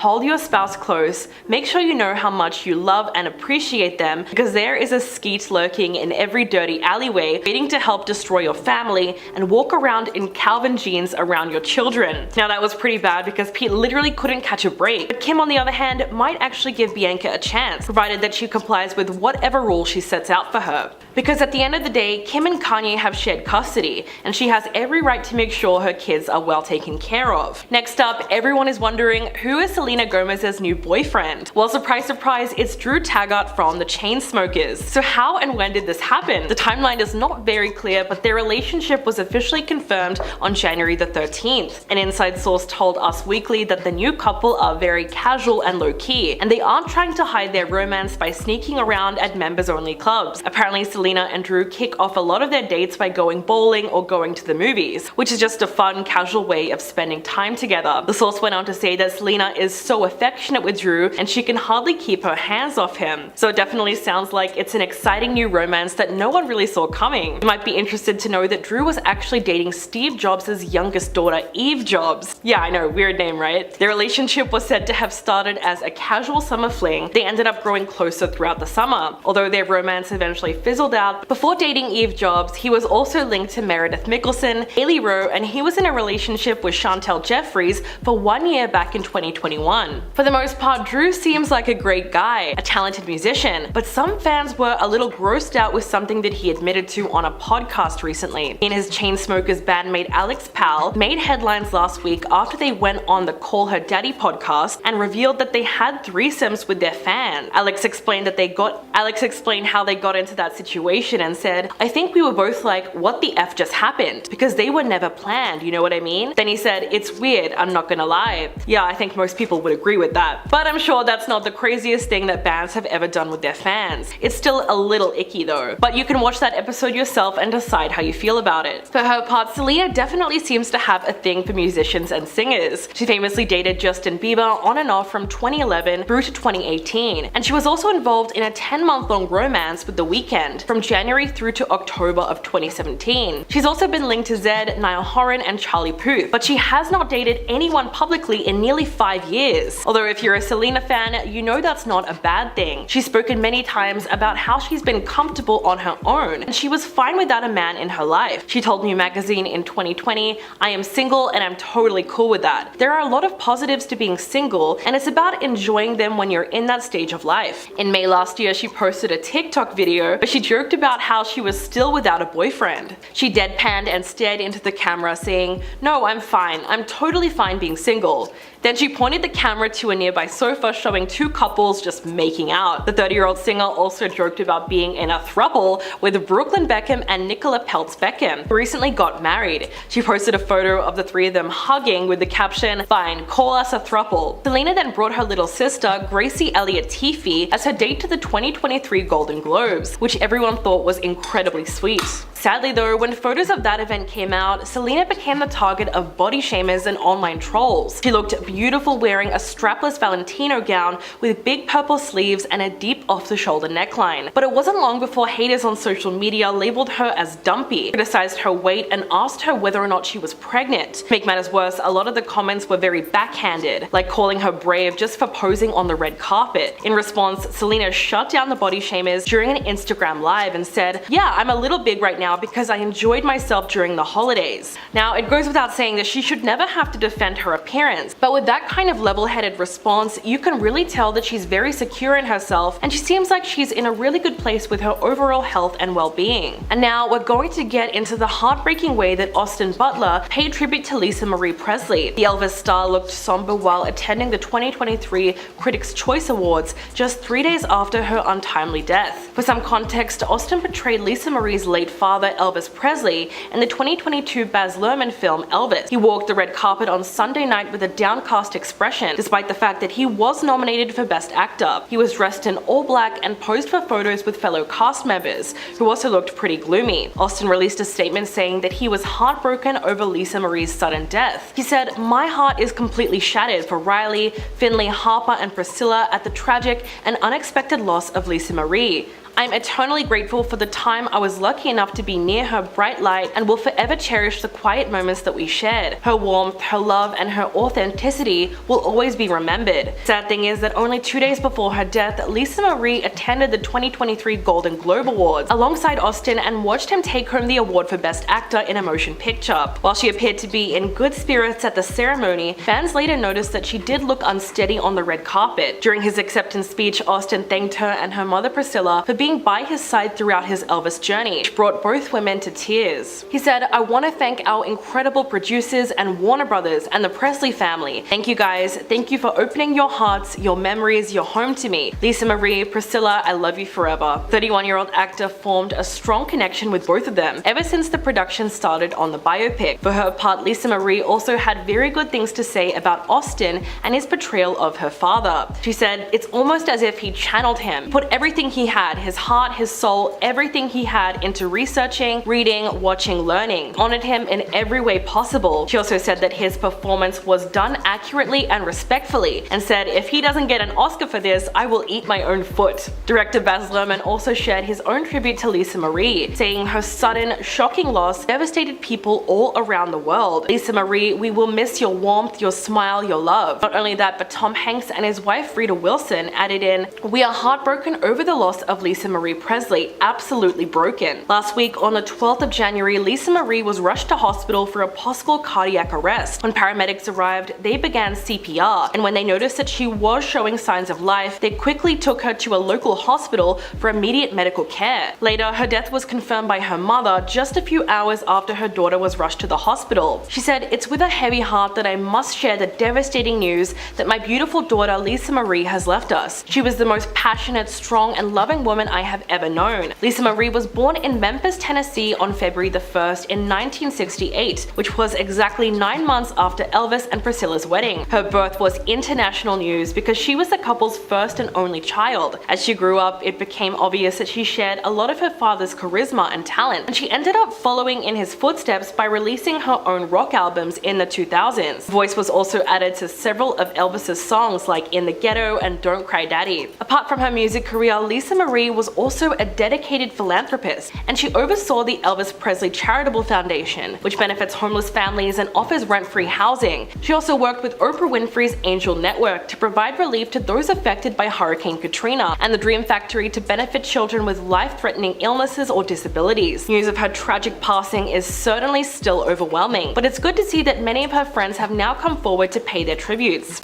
"Hold your spouse close, make sure you know how much you love and appreciate them, because there is a skeet lurking in every dirty alleyway waiting to help destroy your family and walk around in Calvin jeans around your children." Now that was pretty bad because Pete literally couldn't catch a break, but Kim on the other hand might actually give Bianca a chance, provided that she complies with whatever rule she sets out for her. Because at the end of the day, Kim and Kanye have shared custody, and she has every right to make sure her kids are well taken care of. Next up, everyone is wondering, who is Selena Gomez's new boyfriend? Well, surprise surprise, it's Drew Taggart from the Chainsmokers. So how and when did this happen? The timeline is not very clear, but their relationship was officially confirmed on January the 13th. An inside source told Us Weekly that the new couple are very casual and low-key, and they aren't trying to hide their romance by sneaking around at members-only clubs. Apparently, Selena and Drew kick off a lot of their dates by going bowling or going to the movies, which is just a fun, casual way of spending time together. The source went on to say that Selena is so affectionate with Drew and she can hardly keep her hands off him. So it definitely sounds like it's an exciting new romance that no one really saw coming. You might be interested to know that Drew was actually dating Steve Jobs' youngest daughter, Eve Jobs. Yeah, I know, weird name, right? Their relationship was said to have started as a casual summer fling. They ended up growing closer throughout the summer, although their romance eventually fizzled out. Before dating Eve Jobs, he was also linked to Meredith Mickelson, Haley Rowe, and he was in a relationship with Chantel Jeffries for 1 year back in 2021. For the most part, Drew seems like a great guy, a talented musician, but some fans were a little grossed out with something that he admitted to on a podcast recently. He and his Chainsmokers bandmate Alex Powell made headlines last week after they went on the Call Her Daddy podcast and revealed that they had threesomes with their fan. Alex explained how they got into that situation and said, "I think we were both like, what the F just happened? Because they were never planned, you know what I mean?" Then he said, "It's weird, I'm not gonna lie." Yeah, I think most people would agree with that. But I'm sure that's not the craziest thing that bands have ever done with their fans. It's still a little icky though. But you can watch that episode yourself and decide how you feel about it. For her part, Selena definitely seems to have a thing for musicians and singers. She famously dated Justin Bieber on and off from 2011 through to 2018, and she was also involved in a 10-month-long romance with The Weeknd from January through to October of 2017. She's also been linked to Zedd, Niall Horan, and Charlie Puth, but she has not dated anyone publicly in nearly 5 years. Although if you're a Selena fan, you know that's not a bad thing. She's spoken many times about how she's been comfortable on her own, and she was fine without a man in her life. She told New Magazine in 2020, "I am single and I'm totally cool with that. There are a lot of positives to being single, and it's about enjoying them when you're in that stage of life." In May last year, she posted a TikTok video where she joked about how she was still without a boyfriend. She deadpanned and stared into the camera saying, "No, I'm fine. I'm totally fine being single." Then she pointed the camera to a nearby sofa showing two couples just making out. The 30-year-old singer also joked about being in a throuple with Brooklyn Beckham and Nicola Peltz Beckham, who recently got married. She posted a photo of the three of them hugging with the caption, "Fine, call us a throuple." Selena then brought her little sister, Gracie Elliott Tiffy, as her date to the 2023 Golden Globes, which everyone thought was incredibly sweet. Sadly though, when photos of that event came out, Selena became the target of body shamers and online trolls. She looked beautiful wearing a strapless Valentino gown with big purple sleeves and a deep off-the-shoulder neckline. But it wasn't long before haters on social media labeled her as dumpy, criticized her weight, and asked her whether or not she was pregnant. To make matters worse, a lot of the comments were very backhanded, like calling her brave just for posing on the red carpet. In response, Selena shut down the body shamers during an Instagram live and said, "Yeah, I'm a little big right now because I enjoyed myself during the holidays." Now, it goes without saying that she should never have to defend her appearance, but with that kind of level-headed response, you can really tell that she's very secure in herself, and she seems like she's in a really good place with her overall health and well-being. And now we're going to get into the heartbreaking way that Austin Butler paid tribute to Lisa Marie Presley. The Elvis star looked somber while attending the 2023 Critics' Choice Awards just 3 days after her untimely death. For some context, Austin portrayed Lisa Marie's late father brother Elvis Presley in the 2022 Baz Luhrmann film Elvis. He walked the red carpet on Sunday night with a downcast expression, despite the fact that he was nominated for Best Actor. He was dressed in all black and posed for photos with fellow cast members, who also looked pretty gloomy. Austin released a statement saying that he was heartbroken over Lisa Marie's sudden death. He said, "My heart is completely shattered for Riley, Finley, Harper, and Priscilla at the tragic and unexpected loss of Lisa Marie. I'm eternally grateful for the time I was lucky enough to be near her bright light and will forever cherish the quiet moments that we shared. Her warmth, her love, and her authenticity will always be remembered." Sad thing is that only 2 days before her death, Lisa Marie attended the 2023 Golden Globe Awards alongside Austin and watched him take home the award for Best Actor in a Motion Picture. While she appeared to be in good spirits at the ceremony, fans later noticed that she did look unsteady on the red carpet. During his acceptance speech, Austin thanked her and her mother Priscilla for being by his side throughout his Elvis journey, which brought both women to tears. He said, "I want to thank our incredible producers and Warner Brothers and the Presley family. Thank you guys. Thank you for opening your hearts, your memories, your home to me. Lisa Marie, Priscilla, I love you forever." 31-year-old actor formed a strong connection with both of them ever since the production started on the biopic. For her part, Lisa Marie also had very good things to say about Austin and his portrayal of her father. She said, "It's almost as if he channeled him, put everything he had, his heart, his soul, everything he had into researching, reading, watching, learning. Honored him in every way possible." She also said that his performance was done accurately and respectfully, and said, "If he doesn't get an Oscar for this, I will eat my own foot." Director Baz Luhrmann also shared his own tribute to Lisa Marie, saying her sudden, shocking loss devastated people all around the world. "Lisa Marie, we will miss your warmth, your smile, your love." Not only that, but Tom Hanks and his wife Rita Wilson added in, "We are heartbroken over the loss of Lisa Marie Presley, absolutely broken." Last week on the 12th of January, Lisa Marie was rushed to hospital for a possible cardiac arrest. When paramedics arrived, they began CPR, and when they noticed that she was showing signs of life, they quickly took her to a local hospital for immediate medical care. Later, her death was confirmed by her mother just a few hours after her daughter was rushed to the hospital. She said, "It's with a heavy heart that I must share the devastating news that my beautiful daughter Lisa Marie has left us. She was the most passionate, strong, and loving woman I have ever known." Lisa Marie was born in Memphis, Tennessee on February the 1st in 1968, which was exactly 9 months after Elvis and Priscilla's wedding. Her birth was international news because she was the couple's first and only child. As she grew up, it became obvious that she shared a lot of her father's charisma and talent, and she ended up following in his footsteps by releasing her own rock albums in the 2000s. Voice was also added to several of Elvis's songs like In the Ghetto and Don't Cry Daddy. Apart from her music career, Lisa Marie was also a dedicated philanthropist, and she oversaw the Elvis Presley Charitable Foundation, which benefits homeless families and offers rent-free housing. She also worked with Oprah Winfrey's Angel Network to provide relief to those affected by Hurricane Katrina, and the Dream Factory to benefit children with life-threatening illnesses or disabilities. News of her tragic passing is certainly still overwhelming, but it's good to see that many of her friends have now come forward to pay their tributes.